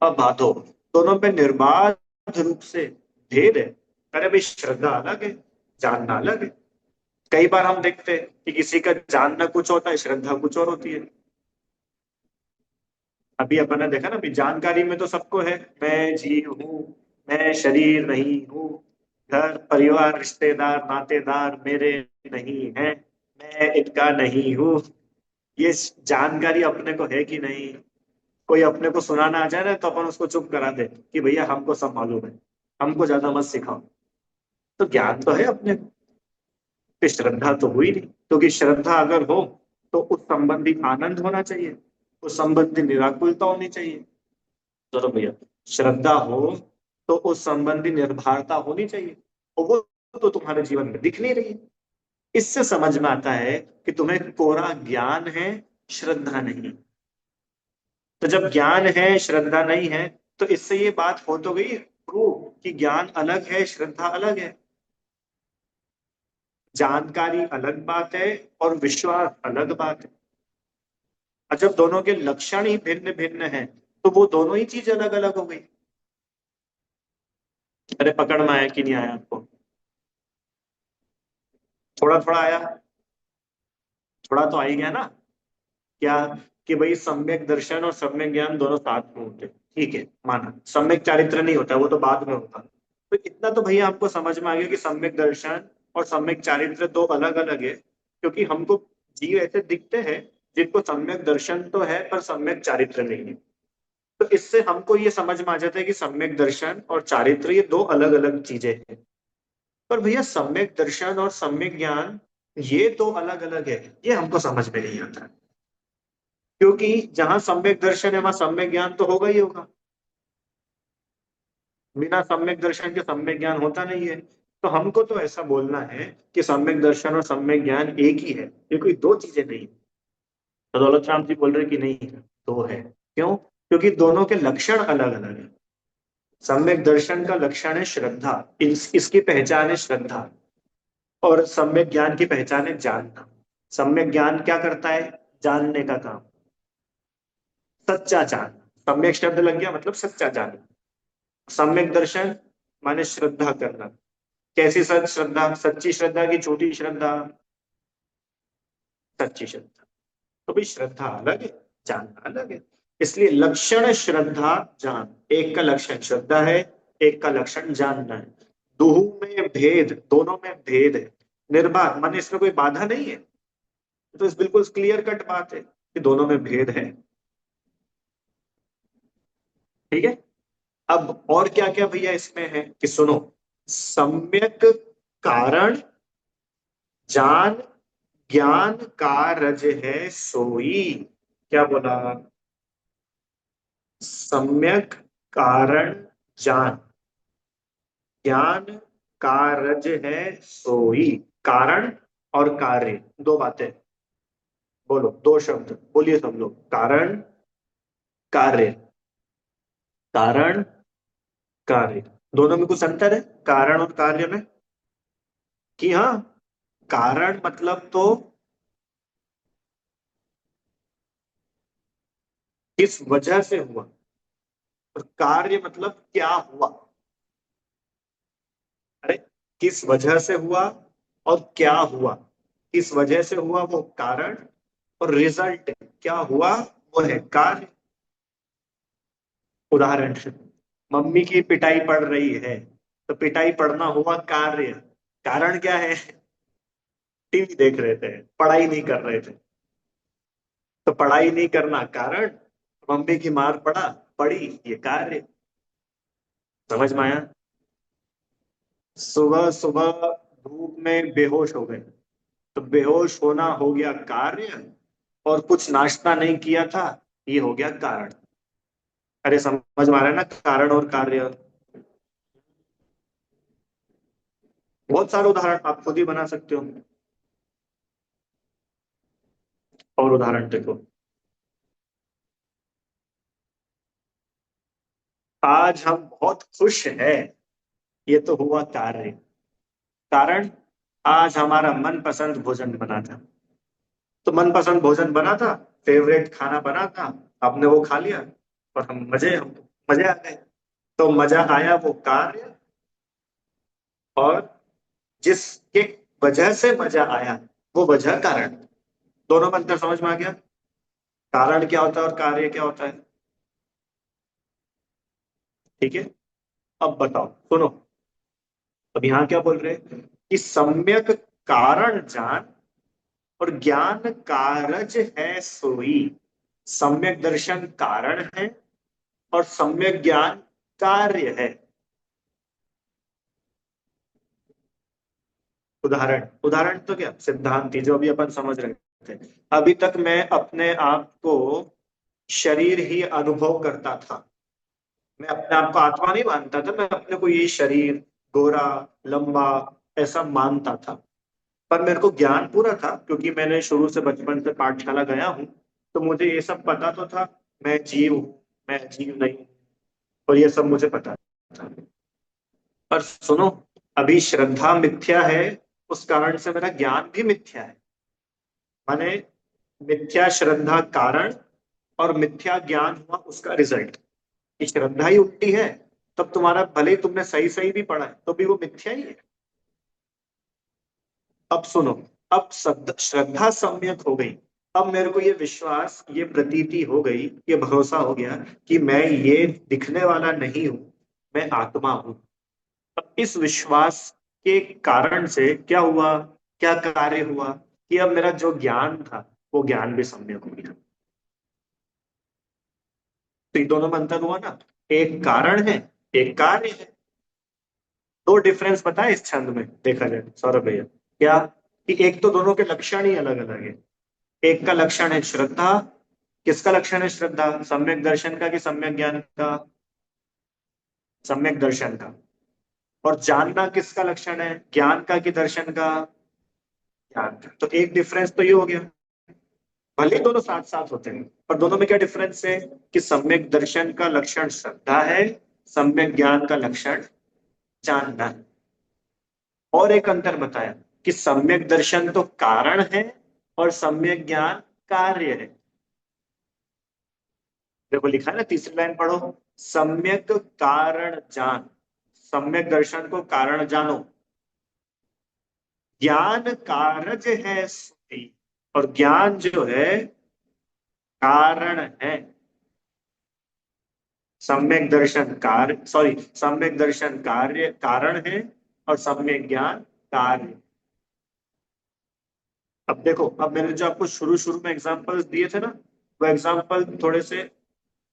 अबाधो, दोनों पे निर्बाध रूप से भेद है। अरे भाई, श्रद्धा अलग है, जानना अलग है। कई बार हम देखते हैं कि किसी का जानना कुछ होता है, श्रद्धा कुछ और होती है। अभी अपन ने देखा ना, अभी जानकारी में तो सबको है, मैं जीव हूँ, मैं शरीर नहीं हूँ, घर परिवार रिश्तेदार नातेदार मेरे नहीं है, मैं इनका नहीं हूँ। ये जानकारी अपने को है कि नहीं? कोई अपने को सुनाना आ जाए ना, तो अपन उसको चुप करा दे कि भैया हमको सब मालूम है, हमको ज्यादा मत सिखाओ। तो ज्ञान तो है अपने को, तो श्रद्धा तो हुई नहीं, क्योंकि श्रद्धा अगर हो तो उस संबंधी आनंद होना चाहिए, उस संबंधी निराकुलता होनी चाहिए। तो भैया, श्रद्धा हो तो उस संबंधी निर्भरता होनी चाहिए, और वो तो तुम्हारे जीवन में दिख नहीं रही है। इससे समझ में आता है कि तुम्हें कोरा ज्ञान है, श्रद्धा नहीं। तो जब ज्ञान है, श्रद्धा नहीं है, तो इससे ये बात हो तो गई प्रूव कि ज्ञान अलग है, श्रद्धा अलग है। जानकारी अलग बात है और विश्वास अलग बात है। और जब दोनों के लक्षण ही भिन्न भिन्न हैं, तो वो दोनों ही चीज अलग अलग हो गई। अरे, पकड़ में आया कि नहीं आया आपको? थोड़ा थोड़ा आया, थोड़ा तो आ ही गया ना? क्या, कि भाई सम्यक दर्शन और सम्यक ज्ञान दोनों साथ में होते हैं। ठीक है, माना सम्यक चारित्र नहीं होता, वो तो बाद में होता है। तो इतना तो भैया आपको समझ में आ गया कि सम्यक दर्शन और सम्यक चारित्र दो अलग अलग है, क्योंकि हमको जीव ऐसे दिखते हैं जिनको सम्यक दर्शन तो है पर सम्यक चारित्र नहीं है। तो इससे हमको ये समझ में आ जाता है कि सम्यक दर्शन और चारित्र ये दो अलग अलग चीजें हैं। पर भैया सम्यक दर्शन और सम्यक ज्ञान ये दो अलग अलग है, ये हमको समझ में नहीं आता, क्योंकि जहां सम्यक दर्शन है वहां सम्यक ज्ञान तो होगा ही होगा। बिना सम्यक दर्शन के सम्यक ज्ञान होता नहीं है। तो हमको तो ऐसा बोलना है कि सम्यक दर्शन और सम्यक ज्ञान एक ही है, ये कोई दो चीजें नहीं। तो दौलत राम जी बोल रहे कि नहीं, दो है। क्यों? क्योंकि दोनों के लक्षण अलग अलग है। सम्यक दर्शन का लक्षण है श्रद्धा, इसकी पहचान है श्रद्धा। और सम्यक ज्ञान की पहचान है जानना। सम्यक ज्ञान क्या करता है? जानने का काम, सच्चा जानना। सम्यक शब्द लग गया मतलब सच्चा जानना। सम्यक दर्शन माने श्रद्धा करना। कैसी सच श्रद्धा? सच्ची श्रद्धा की झूठी श्रद्धा? सच्ची श्रद्धा। तो भाई श्रद्धा अलग है, जानना अलग है। इसलिए लक्षण श्रद्धा जान, एक का लक्षण श्रद्धा है, एक का लक्षण जानना है। दोहू में भेद, दोनों में भेद है। निर्बाध माने इसमें कोई बाधा नहीं है। तो इस बिल्कुल क्लियर कट बात है कि दोनों में भेद है। ठीक है। अब और क्या क्या भैया इसमें है कि सुनो, सम्यक कारण जान ज्ञान कारज है सोई। क्या बोला? सम्यक कारण जान ज्ञान कारज है सोई। कारण और कार्य दो बातें, बोलो दो शब्द बोलिए सब लोग। कारण कार्य, कारण कार्य, दोनों में कुछ अंतर है कारण और कार्य में? कि हाँ, कारण मतलब तो किस वजह से हुआ, और कार्य मतलब क्या हुआ। अरे किस वजह से हुआ और क्या हुआ। किस वजह से हुआ वो कारण, और रिजल्ट क्या हुआ वो है कार्य। उदाहरण, मम्मी की पिटाई पड़ रही है, तो पिटाई पड़ना हुआ कार्य। कारण क्या है? टीवी देख रहे थे, पढ़ाई नहीं कर रहे थे। तो पढ़ाई नहीं करना कारण, मम्मी की मार पड़ी ये कार्य। समझ में आया? सुबह सुबह धूप में बेहोश हो गए, तो बेहोश होना हो गया कार्य, और कुछ नाश्ता नहीं किया था ये हो गया कारण। अरे समझ में आ रहा है ना कारण और कार्य? बहुत सारे उदाहरण आप खुद ही बना सकते हो। और उदाहरण देखो, आज हम बहुत खुश हैं, ये तो हुआ कार्य। कारण, आज हमारा मनपसंद भोजन बना था। तो मनपसंद भोजन बना था, फेवरेट खाना बना था, आपने वो खा लिया और हम मजे आ गए। तो मजा आया वो कार्य, और जिसके वजह से मजा आया वो वजह कारण। दोनों में अंतर समझ में आ गया? कारण क्या होता है और कार्य क्या होता है? ठीक है। अब बताओ सुनो, अब यहाँ क्या बोल रहे हैं कि सम्यक कारण जान और ज्ञान कारज है सोई। सम्यक दर्शन कारण है और सम्यक ज्ञान कार्य है। उदाहरण, उदाहरण तो क्या सिद्धांत जो अभी अपन समझ रहे थे। अभी तक मैं अपने आप को शरीर ही अनुभव करता था, मैं अपने आप को आत्मा नहीं मानता था, मैं अपने को ये शरीर गोरा लंबा ऐसा मानता था। पर मेरे को ज्ञान पूरा था, क्योंकि मैंने शुरू से बचपन से पाठशाला गया हूँ। तो मुझे ये सब पता तो था, मैं जीव हूँ, मैं जीव नहीं हूँ, और ये सब मुझे पता था। पर सुनो, अभी श्रद्धा मिथ्या है, उस कारण से मेरा ज्ञान भी मिथ्या है। माने मिथ्या श्रद्धा कारण और मिथ्या ज्ञान हुआ उसका रिजल्ट। कि श्रद्धा ही उल्टी है, तब तुम्हारा भले ही तुमने सही सही भी पढ़ा है तो भी वो मिथ्या ही है। अब सुनो, अब श्रद्धा सम्यक हो गई। अब मेरे को ये विश्वास, ये प्रतीति हो गई, ये भरोसा हो गया कि मैं ये दिखने वाला नहीं हूं, मैं आत्मा हूं। अब इस विश्वास के कारण से क्या हुआ, क्या कार्य हुआ, कि अब मेरा जो ज्ञान था वो ज्ञान भी सम्यक हो गया। तो इन दोनों में अंतर हुआ ना, एक कारण है, एक कार्य है। दो डिफरेंस बताए इस छंद में देखा जाए सौरभ भैया, क्या, कि एक तो दोनों के लक्षण ही अलग अलग है। एक का लक्षण है श्रद्धा। किसका लक्षण है श्रद्धा, सम्यक दर्शन का कि सम्यक ज्ञान का, सम्यक दर्शन का। और जानना किसका लक्षण है, ज्ञान का कि दर्शन का, ज्ञान का। तो एक डिफरेंस तो ये हो गया, भले ही दोनों साथ साथ होते हैं पर दोनों में क्या डिफरेंस है, कि सम्यक दर्शन का लक्षण श्रद्धा है, सम्यक ज्ञान का लक्षण जानना है। और एक अंतर बताया कि सम्यक दर्शन तो कारण है और सम्यक ज्ञान कार्य है। देखो लिखा है ना, तीसरी लाइन पढ़ो, सम्यक कारण जान, सम्यक दर्शन को कारण जानो, ज्ञान कारज है सुधि, और ज्ञान जो है कारण है। सम्यक दर्शन कार्य, सॉरी, सम्यक दर्शन कार्य कारण है और सम्यक ज्ञान कार्य। अब देखो, अब मैंने जो आपको शुरू शुरू में एग्जांपल्स दिए थे ना, वो एग्जांपल थोड़े से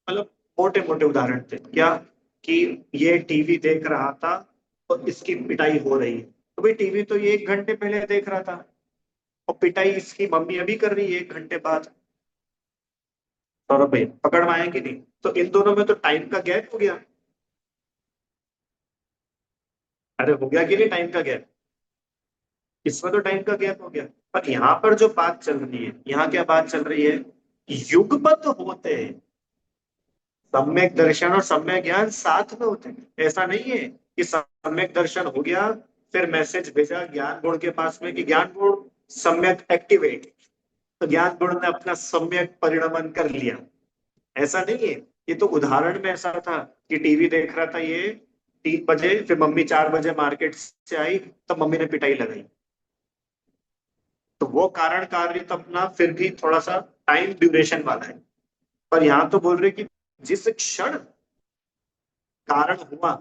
मतलब मोटे मोटे उदाहरण थे। क्या, कि ये टीवी देख रहा था तो इसकी पिटाई हो रही है, तो भाई टीवी तो ये 1 घंटे पहले देख रहा था, और पिटाई इसकी मम्मी अभी कर रही है 1 घंटे बाद। सौरभ भाई पकड़ में आएंगे नहीं, तो इन दोनों में तो टाइम का गैप हो गया। अरे हो गया कि नहीं टाइम का गैप, इसमें तो टाइम का गैप हो गया। पर यहाँ पर जो बात चल रही है, यहाँ क्या बात चल रही है, युगपत होते हैं, सम्यक दर्शन और सम्यक ज्ञान साथ में होते हैं। ऐसा नहीं है कि सम्यक दर्शन हो गया फिर मैसेज भेजा ज्ञान गुण के पास में कि ज्ञान गुण सम्यक एक्टिवेट, तो ज्ञान गुण ने अपना सम्यक परिणमन कर लिया। ऐसा नहीं है। ये तो उदाहरण में ऐसा था कि टीवी देख रहा था ये 3 बजे, फिर मम्मी 4 बजे मार्केट से आई, तब मम्मी ने पिटाई लगाई। तो वो कारण कार्य तो अपना फिर भी थोड़ा सा टाइम ड्यूरेशन वाला है। पर यहाँ तो बोल रहे कि जिस क्षण कारण हुआ,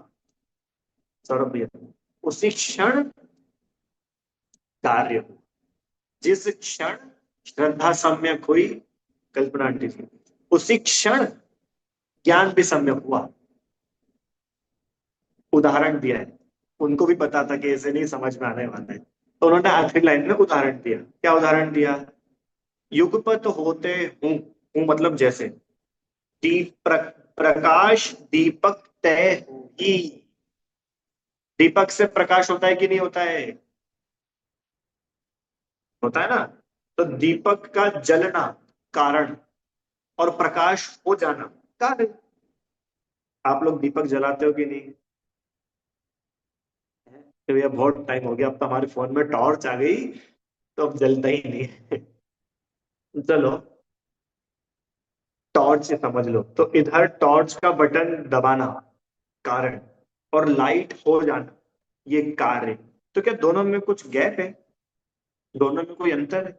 सौरभ भैया, उसी क्षण कार्य हुआ। जिस क्षण श्रद्धा सम्यक हुई, कल्पना आंटी जी, उसी क्षण ज्ञान भी सम्यक हुआ। उदाहरण दिया है, उनको भी पता था कि ऐसे नहीं समझ में आने वाला है, तो उन्होंने आखिरी लाइन में उदाहरण दिया। क्या उदाहरण दिया, युगपत होते हूं मतलब जैसे प्रकाश दीपक तय होगी। दीपक से प्रकाश होता है कि नहीं होता है, होता है ना। तो दीपक का जलना कारण और प्रकाश हो जाना कार्य। आप लोग दीपक जलाते हो कि नहीं, तो भैया बहुत टाइम हो गया, अब तो हमारे फोन में टॉर्च आ गई तो अब जलता ही नहीं है। चलो टॉर्च से समझ लो, तो इधर टॉर्च का बटन दबाना कारण और लाइट हो जाना ये कार्य। तो क्या दोनों में कुछ गैप है, दोनों में कोई अंतर है?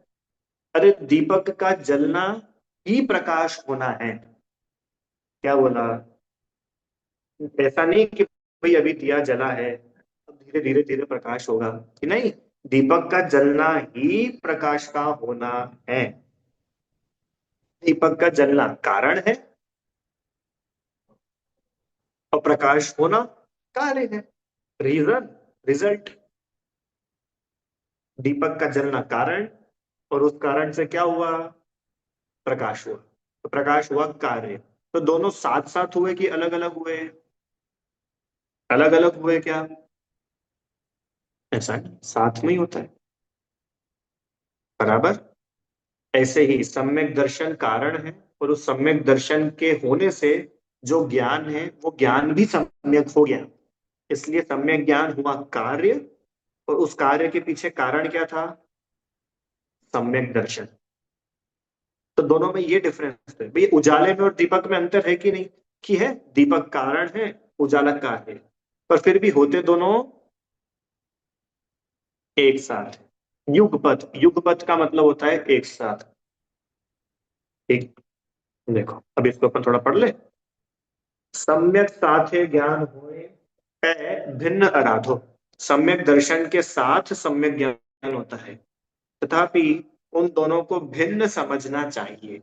अरे दीपक का जलना ही प्रकाश होना है। क्या बोला, ऐसा नहीं कि भाई अभी दिया जला है अब धीरे धीरे धीरे प्रकाश होगा, कि नहीं, दीपक का जलना ही प्रकाश का होना है। दीपक का जलना कारण है और प्रकाश होना कार्य है, रीजन, रिजल्ट। दीपक का जलना कारण, और उस कारण से क्या हुआ, प्रकाश हुआ, तो प्रकाश हुआ कार्य। तो दोनों साथ साथ हुए कि अलग अलग हुए, अलग अलग हुए क्या, ऐसा नहीं, साथ में ही होता है बराबर। ऐसे ही सम्यक दर्शन कारण है, और उस सम्यक दर्शन के होने से जो ज्ञान है वो ज्ञान भी सम्यक हो गया, इसलिए सम्यक ज्ञान हुआ कार्य, और उस कार्य के पीछे कारण क्या था, सम्यक दर्शन। तो दोनों में ये डिफरेंस है भाई, उजाले में और दीपक में अंतर है कि नहीं, कि है, दीपक कारण है, उजाला कार्य है, पर फिर भी होते दोनों एक साथ। युगपथ, युगपथ का मतलब होता है एक साथ। एक, देखो अब इसको अपन थोड़ा पढ़ ले। सम्यक साथे ज्ञान होए, भिन्न अराधो, सम्यक दर्शन के साथ सम्यक ज्ञान होता है, तथापि उन दोनों को भिन्न समझना चाहिए,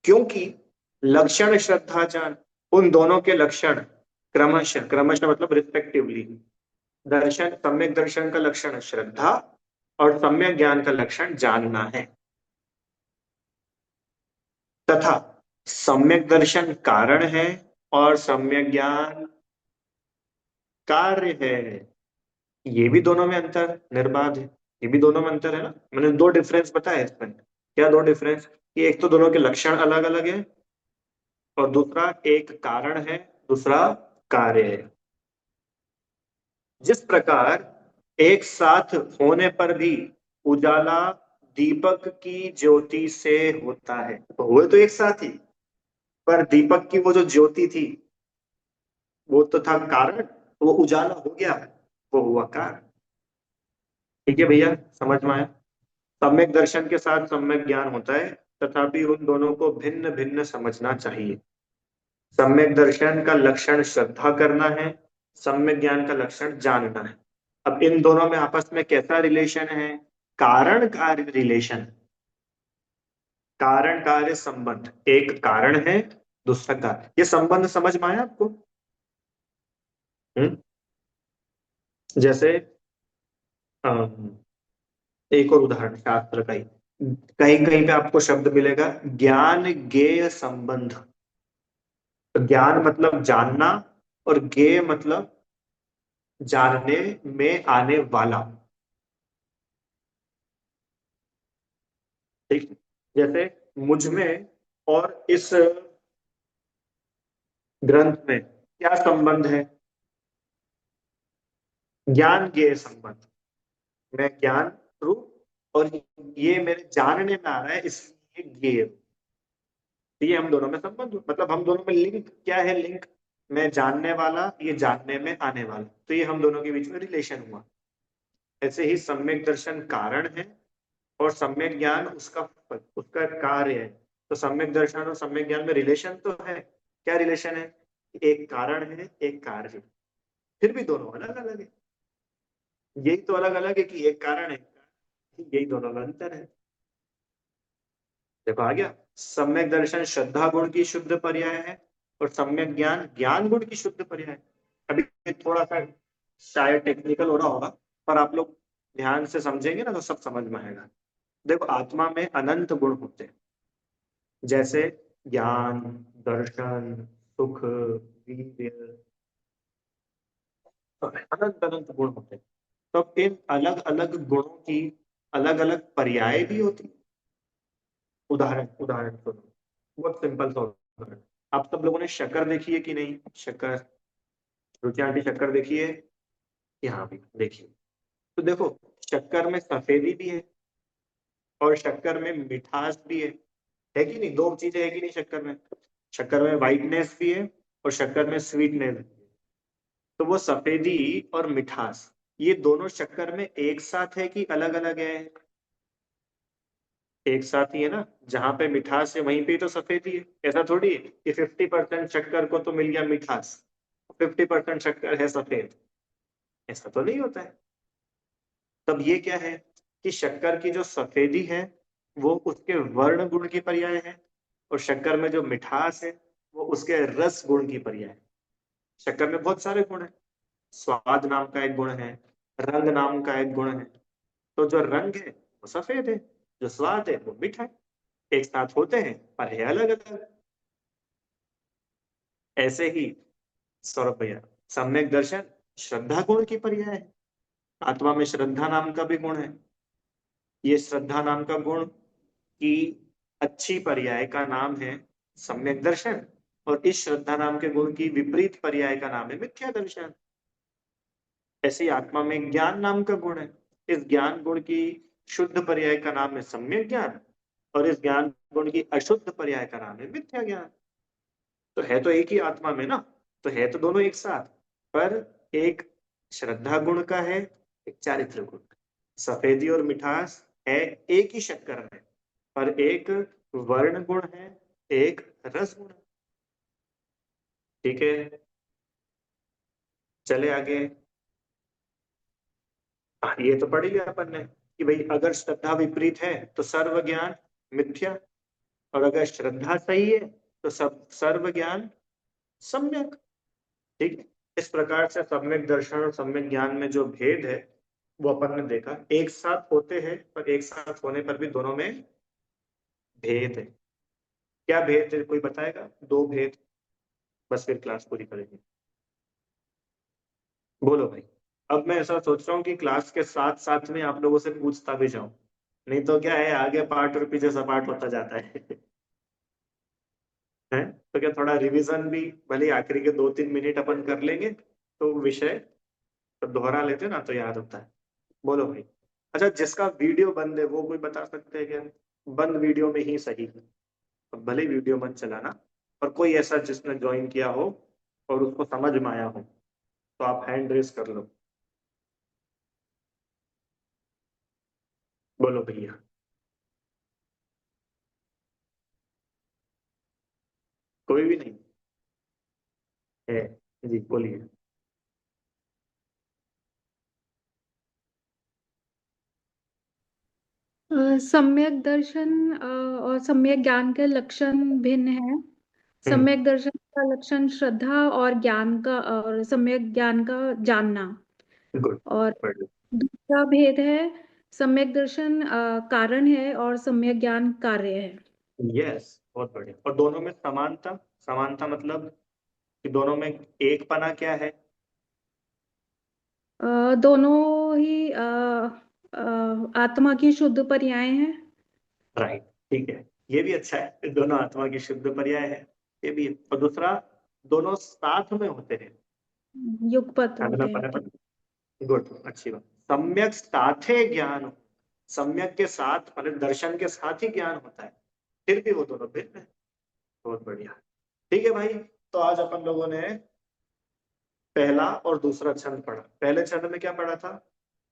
क्योंकि लक्षण श्रद्धा जान, उन दोनों के लक्षण क्रमशः, क्रमशः मतलब रिस्पेक्टिवली, दर्शन, सम्यक दर्शन का लक्षण श्रद्धा और सम्यक ज्ञान का लक्षण जानना है, तथा सम्यक दर्शन कारण है और सम्यक ज्ञान कार्य है। ये भी दोनों में अंतर निर्बाध है, ये भी दोनों में अंतर है ना। मैंने दो डिफरेंस बताया इसमें। क्या दो डिफरेंस? कि एक तो दोनों के लक्षण अलग अलग है, और दूसरा एक कारण है, दूसरा कार्य है। जिस प्रकार एक साथ होने पर भी उजाला दीपक की ज्योति से होता है, तो हुए तो एक साथ ही, पर दीपक की वो जो ज्योति थी वो तो था कारण, वो उजाला हो गया, वो हुआ कारण। ठीक है भैया, समझ में आया? सम्यक दर्शन के साथ सम्यक ज्ञान होता है, तथापि उन दोनों को भिन्न भिन्न समझना चाहिए। सम्यक दर्शन का लक्षण श्रद्धा करना है, सम्यक ज्ञान का लक्षण जानना है। अब इन दोनों में आपस में कैसा रिलेशन है? कारण कार्य रिलेशन, कारण कार्य संबंध। एक कारण है, दूसरा कार्य। ये संबंध समझ में आया आपको? हम्म? जैसे अम, एक और उदाहरण शास्त्र का ही, कहीं कहीं पे आपको शब्द मिलेगा ज्ञान ज्ञेय संबंध। तो ज्ञान मतलब जानना, और ज्ञेय मतलब जानने में आने वाला। ठीक, जैसे मुझ में और इस ग्रंथ में क्या संबंध है? ज्ञान ज्ञेय संबंध। मैं ज्ञान रूप और ये मेरे जानने में आ रहा है, इसलिए ज्ञेय। तो ये हम दोनों में संबंध, मतलब हम दोनों में लिंक क्या है? लिंक, मैं जानने वाला, ये जानने में आने वाला, तो ये हम दोनों के बीच में रिलेशन हुआ। ऐसे ही सम्यक दर्शन कारण है और सम्यक ज्ञान उसका फल, उसका कार्य है। तो सम्यक दर्शन और सम्यक ज्ञान में रिलेशन तो है। क्या रिलेशन है? एक कारण है, एक कार्य है, फिर भी दोनों अलग अलग है। यही तो अलग अलग है कि एक कारण है, यही दोनों में अंतर है। देखो आ गया, सम्यक दर्शन श्रद्धा गुण की शुद्ध पर्याय है, और सम्यक ज्ञान ज्ञान गुण की शुद्ध पर्याय है। अभी ये थोड़ा सा शायद टेक्निकल हो रहा होगा, पर आप लोग ध्यान से समझेंगे ना तो सब समझ में आएगा। देखो, आत्मा में अनंत गुण होते हैं, जैसे ज्ञान, दर्शन, सुख, वीर्य, अनंत अनंत गुण होते हैं। तो इन अलग अलग गुणों की अलग अलग पर्याय भी होती है। उदाहरण उदाहरण सुनो, बहुत सिंपल सा उदाहरण। आप सब लोगों ने शक्कर देखी है कि नहीं? शक्कर, रुचि आंटी शक्कर देखी है? यहाँ भी देखिए। तो देखो, शक्कर में सफेदी भी है और शक्कर में मिठास भी है कि नहीं? दो चीजें है कि नहीं शक्कर में? शक्कर में वाइटनेस भी है और शक्कर में स्वीटनेस भी है। तो वो सफेदी और मिठास, ये दोनों शक्कर में एक साथ है कि अलग अलग है? एक साथ ही है ना। जहां पे मिठास है वहीं पे ही तो सफेदी है। ऐसा थोड़ी है कि 50% शक्कर को तो मिल गया मिठास, 50% शक्कर है सफेद। ऐसा तो नहीं होता है। तब ये क्या है कि शक्कर की जो सफेदी है वो उसके वर्ण गुण की पर्याय है, और शक्कर में जो मिठास है वो उसके रस गुण की पर्याय है। शक्कर में बहुत सारे गुण हैं। स्वाद नाम का एक गुण है, रंग नाम का एक गुण है। तो जो रंग है वो सफेद है, जो स्वाद है वो मीठा है। एक साथ होते हैं पर है अलग अलग। ऐसे ही सौरभ भैया, सम्यक दर्शन श्रद्धा गुण की पर्याय है। आत्मा में श्रद्धा नाम का भी गुण है। ये श्रद्धा नाम का गुण की अच्छी पर्याय का नाम है सम्यक दर्शन, और इस श्रद्धा नाम के गुण की विपरीत पर्याय का नाम है मिथ्या दर्शन। ऐसे ही आत्मा में ज्ञान नाम का गुण है। इस ज्ञान गुण की शुद्ध पर्याय का नाम है सम्यक ज्ञान, और इस ज्ञान गुण की अशुद्ध पर्याय का नाम है मिथ्या ज्ञान। तो है तो एक ही आत्मा में ना, तो है तो दोनों एक साथ, पर एक श्रद्धा गुण का है, एक चारित्र गुण का। सफेदी और मिठास है एक ही शक्कर में, पर एक वर्ण गुण है, एक रस गुण है। ठीक है? चले आगे। ये तो पढ़ ही लिया अपन ने कि भाई अगर श्रद्धा विपरीत है तो सर्व ज्ञान मिथ्या, और अगर श्रद्धा सही है तो सब सर्व ज्ञान सम्यक। ठीक है। इस प्रकार से सम्यक दर्शन और सम्यक ज्ञान में जो भेद है वो अपन ने देखा। एक साथ होते हैं पर एक साथ होने पर भी दोनों में भेद है। क्या भेद है कोई बताएगा? दो भेद, बस फिर क्लास पूरी करेंगे। बोलो भाई। अब मैं ऐसा सोच रहा हूँ कि क्लास के साथ साथ में आप लोगों से पूछता भी जाऊं, नहीं तो क्या है आगे पार्ट और पीछे सपाट होता जाता है। हैं? तो क्या थोड़ा रिवीजन भी भले ही आखिरी के 2-3 मिनट अपन कर लेंगे तो विषय तो दोहरा लेते ना तो याद होता है। बोलो भाई। अच्छा, जिसका वीडियो बंद है वो कोई बता सकते हैं क्या? बंद वीडियो में ही सही है, तो भले ही वीडियो मत चलाना। और कोई ऐसा जिसने ज्वाइन किया हो और उसको समझ में आया हो तो आप हैंड रेस कर लो। बोलो भैया। कोई भी नहीं है? जी बोलिए। सम्यक दर्शन और सम्यक ज्ञान के लक्षण भिन्न है। हम्म। सम्यक दर्शन का लक्षण श्रद्धा और ज्ञान का और सम्यक ज्ञान का जानना। गुड। और बढ़िया। दूसरा भेद है सम्यक दर्शन कारण है और सम्यक ज्ञान कार्य है। यस, बहुत बढ़िया। और दोनों में समानता, समानता मतलब कि दोनों में एक पना क्या है? दोनों ही आत्मा की शुद्ध पर्याय हैं। राइट। ठीक है, ये भी अच्छा है, दोनों आत्मा की शुद्ध पर्याय है। ये भी है। और दूसरा, दोनों साथ में होते हैं। युगपत ध्यान देना होते हैं। पड़ेगा। गुड, अच्छी बात। सम्यक साथे ज्ञान हो। सम्यक के साथ मतलब दर्शन के साथ ही ज्ञान होता है, फिर भी वो दोनों भिन्न है। बहुत बढ़िया। ठीक है भाई। तो आज अपन लोगों ने पहला और दूसरा छंद पढ़ा। पहले छंद में क्या पढ़ा था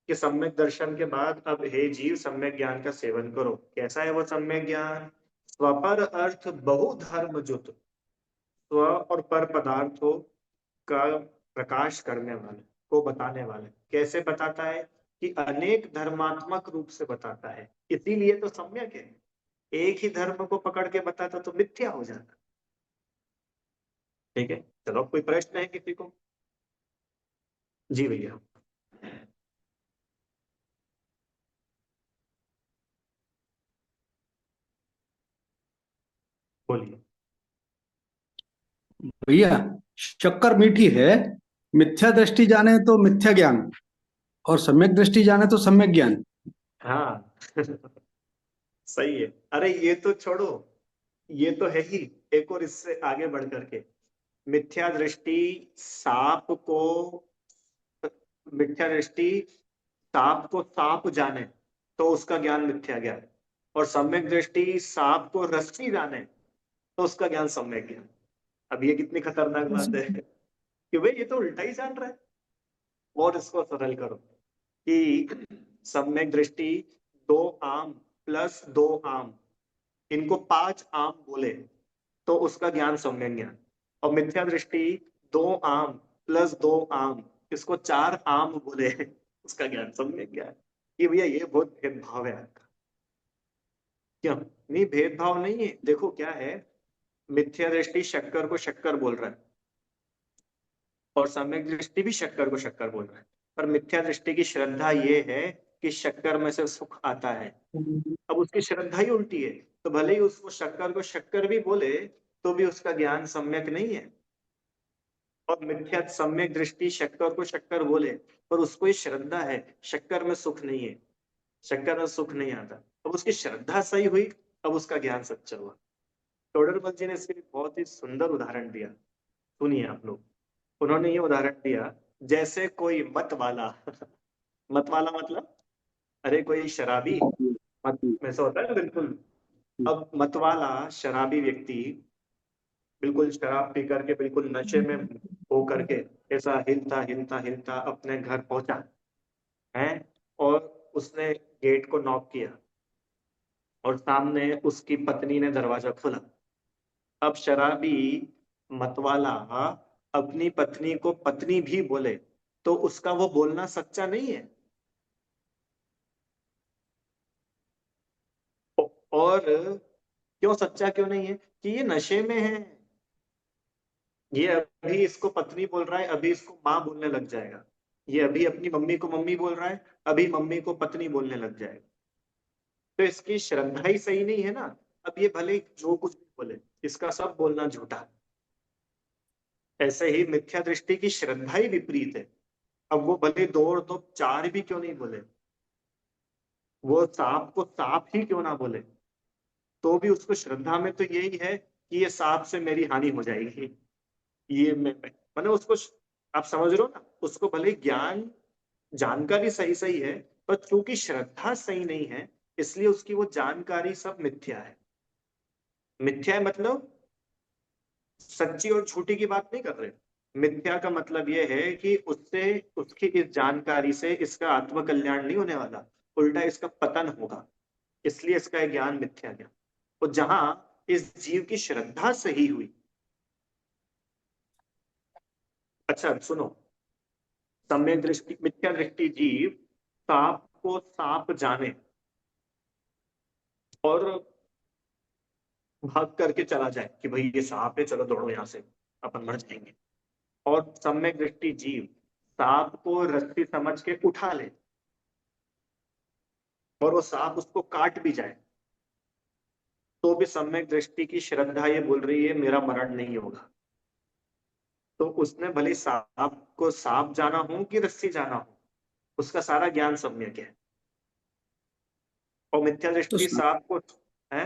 कि सम्यक दर्शन के बाद अब हे जीव सम्यक ज्ञान का सेवन करो। कैसा है वो सम्यक ज्ञान? स्वपर अर्थ बहुधर्म जुत, स्व और पर पदार्थों का प्रकाश करने वाले, को बताने वाले। कैसे बताता है? कि अनेक धर्मात्मक रूप से बताता है, इसीलिए तो सम्यक है। एक ही धर्म को पकड़ के बताता तो मिथ्या हो जाता। ठीक है, चलो कोई प्रश्न है किसी को? जी भैया। बोलिए। भैया, शक्कर मीठी है। मिथ्या दृष्टि जाने तो मिथ्या ज्ञान, और सम्यक दृष्टि जाने तो सम्यक ज्ञान। हाँ। सही है। अरे ये तो छोड़ो, ये तो है ही। एक और इससे आगे बढ़ करके, मिथ्या दृष्टि सांप को, मिथ्या दृष्टि सांप को सांप जाने तो उसका ज्ञान मिथ्या ज्ञान, और सम्यक दृष्टि सांप को रस्सी जाने तो उसका ज्ञान सम्यक ज्ञान। अब ये कितनी खतरनाक बात है कि भाई ये तो उल्टा ही जान रहा है। और इसको सरल करो कि सम्यक दृष्टि दो आम प्लस दो आम, इनको 5 आम बोले तो उसका ज्ञान सम्यक ज्ञान। और मिथ्या दृष्टि दो आम प्लस दो आम, इसको 4 आम बोले उसका ज्ञान सम्यक ज्ञान। ये भैया ये बहुत भेदभाव है आपका। क्यों? नहीं, भेदभाव नहीं है। देखो क्या है, मिथ्या दृष्टि शक्कर को शक्कर बोल रहा है और सम्यक दृष्टि भी शक्कर को शक्कर बोल रहा है। पर मिथ्या दृष्टि की श्रद्धा ये है कि शक्कर में से सुख आता है। अब उसकी श्रद्धा ही उल्टी है, तो भले ही उसको शक्कर को शक्कर भी बोले तो भी उसका ज्ञान सम्यक नहीं है। और मिथ्या सम्यक दृष्टि शक्कर को शक्कर बोले पर उसको ही श्रद्धा है, शक्कर में सुख नहीं है, शक्कर में सुख नहीं आता। अब उसकी श्रद्धा सही हुई, अब उसका ज्ञान सच्चा हुआ। टोडरमल जी ने इसके लिए बहुत ही सुंदर उदाहरण दिया, सुनिए आप लोग। उन्होंने ये उदाहरण दिया, जैसे कोई मत वाला मत वाला मतलब, अरे कोई शराबी, मत में से होता है ना बिल्कुल। अब मत वाला शराबी व्यक्ति बिल्कुल शराब पी करके बिल्कुल नशे में हो करके ऐसा हिलता हिलता हिलता अपने घर पहुंचा है, और उसने गेट को नॉक किया और सामने उसकी पत्नी ने दरवाजा खोला। अब शराबी मतवाला अपनी पत्नी को पत्नी भी बोले तो उसका वो बोलना सच्चा नहीं है। और क्यों सच्चा क्यों नहीं है? कि ये नशे में है। ये अभी इसको पत्नी बोल रहा है, अभी इसको माँ बोलने लग जाएगा। ये अभी अपनी मम्मी को मम्मी बोल रहा है, अभी मम्मी को पत्नी बोलने लग जाएगा। तो इसकी श्रद्धा ही सही नहीं है ना। अब ये भले जो कुछ भी बोले, इसका सब बोलना झूठा है। ऐसे ही मिथ्या दृष्टि की श्रद्धा ही विपरीत है। अब वो भले 2 और 2 4 भी क्यों नहीं बोले, वो सांप को सांप ही क्यों ना बोले, तो भी उसको श्रद्धा में तो यही है कि ये सांप से मेरी हानि हो जाएगी। ये मैंने उसको, आप समझ रहे हो ना, उसको भले ज्ञान जानकारी सही सही है, पर चूंकि श्रद्धा सही नहीं है, इसलिए उसकी वो जानकारी सब मिथ्या है। मिथ्या है मतलब सच्ची और झूठी की बात नहीं कर रहे। मिथ्या का मतलब यह है कि उससे, उसकी इस जानकारी से इसका आत्मकल्याण नहीं होने वाला, उल्टा इसका पतन होगा। इसलिए इसका ये ज्ञान मिथ्या ज्ञान। और जहां इस जीव की श्रद्धा सही हुई। अच्छा सुनो, सम्यक दृष्टि, मिथ्या दृष्टि जीव सांप को सांप जाने और भाग करके चला जाए कि भाई ये सांप है, चलो दौड़ो यहां से, अपन मर जाएंगे। और सम्यक दृष्टि जीव सांप को रस्सी समझ के उठा ले और वो सांप उसको काट भी जाए, तो भी सम्यक दृष्टि की श्रद्धा ये बोल रही है मेरा मरण नहीं होगा। तो उसने भले सांप को सांप जाना हो कि रस्सी जाना हो, उसका सारा ज्ञान सम्यक है। और मिथ्या तो दृष्टि सांप को है।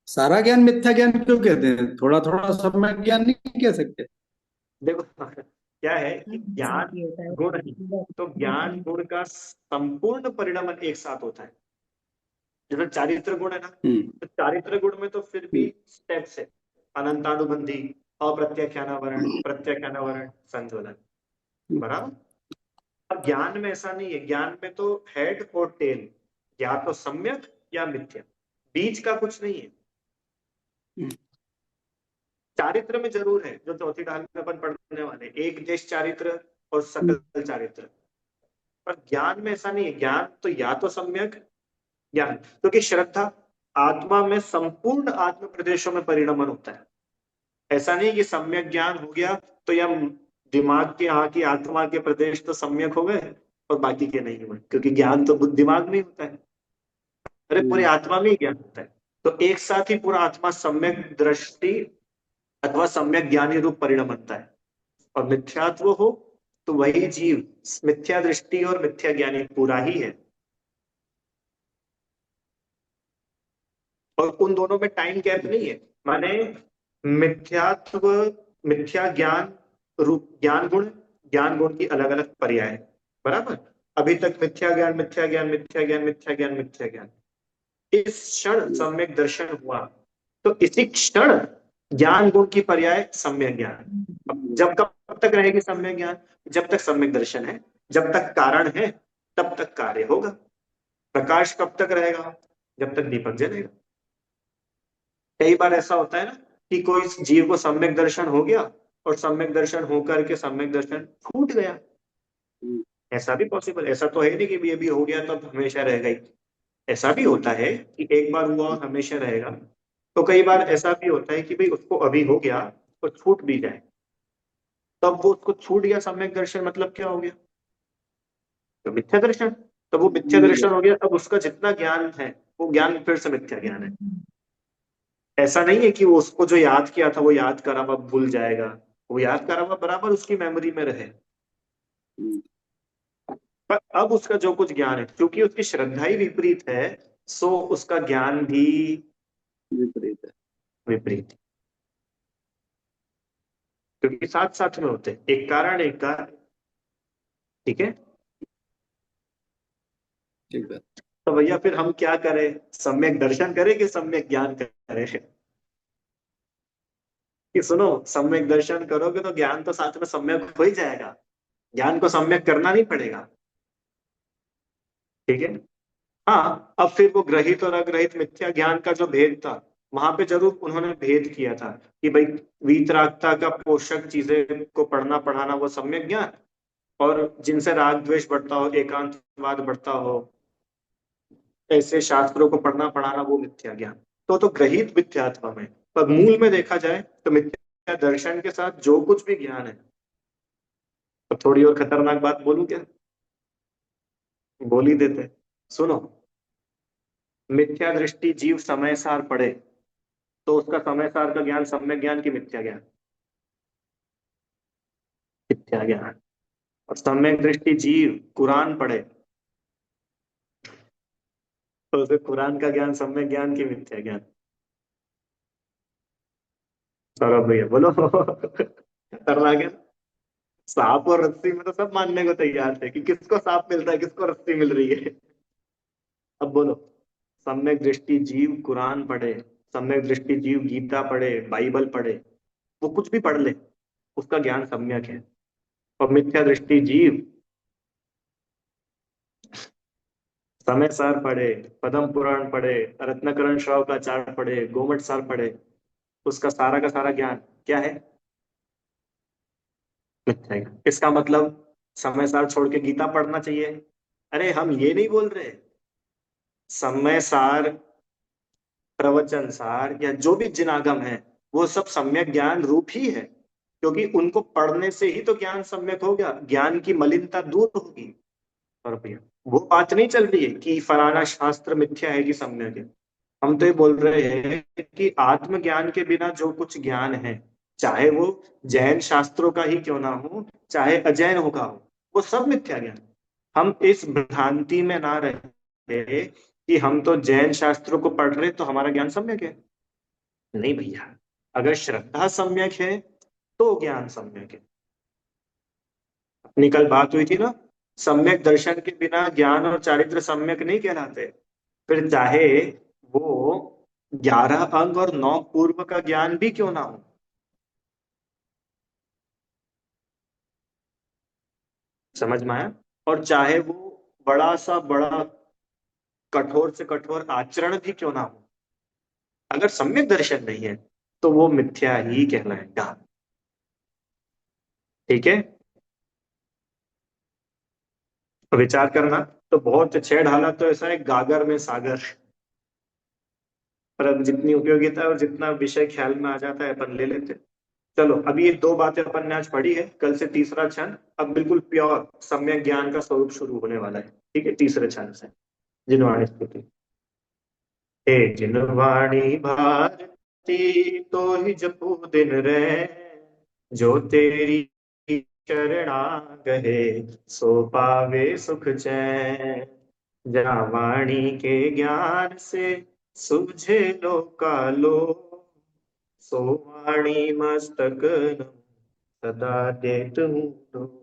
सारा ज्ञान मिथ्या ज्ञान क्यों कहते हैं? थोड़ा थोड़ा सम्यक ज्ञान नहीं कह सकते? देखो क्या है कि ज्ञान गुण है, तो ज्ञान गुण का संपूर्ण परिणाम एक साथ होता है। जैसे चारित्र गुण है ना, तो चारित्र गुण में तो फिर भी स्टेप्स है, अनंतानुबंधी, अप्रत्याख्यानावरण, प्रत्याख्यानावरण, संतुलन, बराबर। अब ज्ञान में ऐसा नहीं है। ज्ञान में तो हेड और टेल, या तो सम्यक या मिथ्या, बीच का कुछ नहीं है। चारित्र में जरूर है, जो चौथी ढाल में अपन पढ़ने वाले, एक देश चारित्र और सकल चारित्र। पर ज्ञान में ऐसा नहीं है। ज्ञान तो या तो सम्यक ज्ञान, क्योंकि श्रद्धा आत्मा में संपूर्ण आत्म प्रदेशों में परिणमन होता है। ऐसा नहीं कि सम्यक ज्ञान हो गया तो या दिमाग के यहाँ की आत्मा के प्रदेश तो सम्यक हो गए और बाकी के नहीं हुए, क्योंकि ज्ञान तो दिमाग में ही होता है। अरे पूरे आत्मा में ही ज्ञान होता है। तो एक साथ ही पूरा आत्मा सम्यक दृष्टि अथवा सम्यक ज्ञानी रूप परिणाम बनता है। और मिथ्यात्व हो तो वही जीव मिथ्या दृष्टि और मिथ्या ज्ञानी पूरा ही है। और उन दोनों में टाइम गैप नहीं है। माने मिथ्यात्व, मिथ्या ज्ञान रूप ज्ञान गुण की अलग अलग पर्याय है, बराबर। अभी तक मिथ्या ज्ञान मिथ्या ज्ञान मिथ्या ज्ञान मिथ्या ज्ञान मिथ्या ज्ञान। इस क्षण सम्यक दर्शन हुआ तो इसी क्षण ज्ञान गुण की पर्याय सम्यक ज्ञान। जब कब तक रहेगी सम्यक ज्ञान? जब तक सम्यक दर्शन है, जब तक कारण है तब तक कार्य होगा। प्रकाश कब तक रहेगा? जब तक दीपक जलेगा। कई बार ऐसा होता है ना कि कोई जीव को सम्यक दर्शन हो गया और सम्यक दर्शन होकर के सम्यक दर्शन छूट गया। ऐसा भी पॉसिबल, ऐसा तो है नहीं कि ये भी हो गया तो हमेशा रहेगा ही। ऐसा भी होता है कि एक बार हुआ और हमेशा रहेगा। तो कई बार ऐसा भी होता है कि भाई उसको अभी हो गया और छूट भी जाए, तब वो उसको छूट गया सम्यक दर्शन, मतलब क्या हो गया? तो मिथ्या दर्शन। तो वो मिथ्या दर्शन हो गया, अब उसका जितना ज्ञान है वो ज्ञान फिर से मिथ्या ज्ञान है। ऐसा नहीं है कि वो उसको जो याद किया था वो याद करा हुआ भूल जाएगा। वो याद करा हुआ बराबर उसकी मेमोरी में रहे, पर अब उसका जो कुछ ज्ञान है, क्योंकि उसकी श्रद्धा ही विपरीत है, सो उसका ज्ञान भी विपरीत है। विपरीत, क्योंकि साथ साथ में होते हैं, एक कारण एक कार्य। ठीक है, ठीक है। तो भैया फिर हम क्या करें? सम्यक दर्शन करें कि सम्यक ज्ञान करें? कि सुनो, सम्यक दर्शन करोगे तो ज्ञान तो साथ में सम्यक हो ही जाएगा, ज्ञान को सम्यक करना नहीं पड़ेगा। ठीक है। हाँ, अब फिर वो ग्रहित और अग्रहित मिथ्या ज्ञान का जो भेद था वहां पे जरूर उन्होंने भेद किया था कि भाई वीतरागता का पोषक चीजें को पढ़ना पढ़ाना वो सम्यक ज्ञान, और जिनसे राग द्वेष बढ़ता हो, एकांतवाद बढ़ता हो, ऐसे शास्त्रों को पढ़ना पढ़ाना वो मिथ्या ज्ञान। तो ग्रहित मिथ्यात्व में, पर मूल में देखा जाए तो मिथ्या दर्शन के साथ जो कुछ भी ज्ञान है। तो थोड़ी और खतरनाक बात बोलूं क्या? बोल ही देते, सुनो। मिथ्या दृष्टि जीव समय सार पढ़े तो उसका समय सार का ज्ञान सम्यक ज्ञान की मिथ्या ज्ञान? मिथ्या ज्ञान। और सम्यक दृष्टि जीव कुरान पढ़े तो उसे कुरान का ज्ञान सम्यक ज्ञान की मिथ्या ज्ञान? सौरभ भैया बोलो। खतरनाक है। सांप और रस्सी में तो सब मानने को तैयार थे कि किसको सांप मिलता है, किसको रस्सी मिल रही है। अब बोलो, सम्यक दृष्टि जीव कुरान पढ़े, सम्यक दृष्टि जीव गीता पढ़े, बाइबल पढ़े, वो कुछ भी पढ़ ले, उसका ज्ञान सम्यक है। और मिथ्या दृष्टि जीव समय सार पढ़े, पद्म पुराण पढ़े, रत्नकरण श्राव का चार पढ़े, गोमट सार पढ़े, उसका सारा का सारा ज्ञान क्या है? मिथ्या ज्ञान। इसका मतलब समय सार छोड़ के गीता पढ़ना चाहिए? अरे हम ये नहीं बोल रहे। समय सार, प्रवचन सार, या जो भी जिनागम है, वो सब सम्यक ज्ञान रूप ही है, क्योंकि उनको पढ़ने से ही तो ज्ञान सम्यक हो गया, ज्ञान की मलिनता दूर होगी। और भैया वो बात नहीं चल रही है कि फलाना शास्त्र मिथ्या है कि सम्यक है। हम तो ये बोल रहे हैं कि आत्मज्ञान के बिना जो कुछ ज्ञान है, चाहे वो जैन शास्त्रों का ही क्यों ना हो, चाहे अजैन का हो, वो सब मिथ्या ज्ञान। हम इस भ्रांति में ना रहे कि हम तो जैन शास्त्रों को पढ़ रहे तो हमारा ज्ञान सम्यक है। नहीं भैया, अगर श्रद्धा सम्यक है तो ज्ञान सम्यक है। अपनी कल बात हुई थी ना, सम्यक दर्शन के बिना ज्ञान और चारित्र सम्यक नहीं कहलाते। फिर चाहे वो 11 अंग और 9 पूर्व का ज्ञान भी क्यों ना हो। समझ में आया? और चाहे वो बड़ा सा बड़ा कठोर से कठोर आचरण भी क्यों ना हो, अगर सम्यक दर्शन नहीं है तो वो मिथ्या ही कहलाएगा। ठीक है? विचार करना। तो बहुत छेड़ ढाला तो ऐसा है, गागर में सागर। पर अब जितनी उपयोगिता है और जितना विषय ख्याल में आ जाता है अपन ले लेते हैं। चलो, अभी ये दो बातें अपन ने आज पढ़ी है, कल से तीसरा छंद, अब बिल्कुल प्योर सम्यक ज्ञान का स्वरूप शुरू होने वाला है। ठीक है, तीसरे छंद से जिनवाणी स्तुति। हे जिनवाणी भारती तो ही जपू दिन रे, जो तेरी शरणा गहे सो पावे सुख चैन। जहाँ वाणी के ज्ञान से सुझे लोकालो, सो वाणी मस्तक नमो सदा देत हूँ।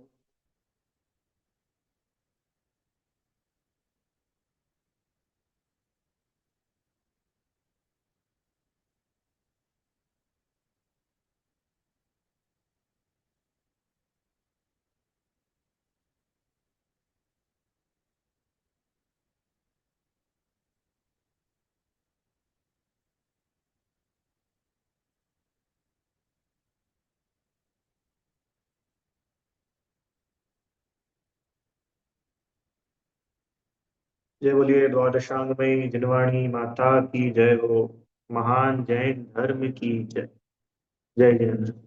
जय बोलिए द्वादशांगमयी जिनवाणी माता की जय हो। महान जैन धर्म की जय। जय जय।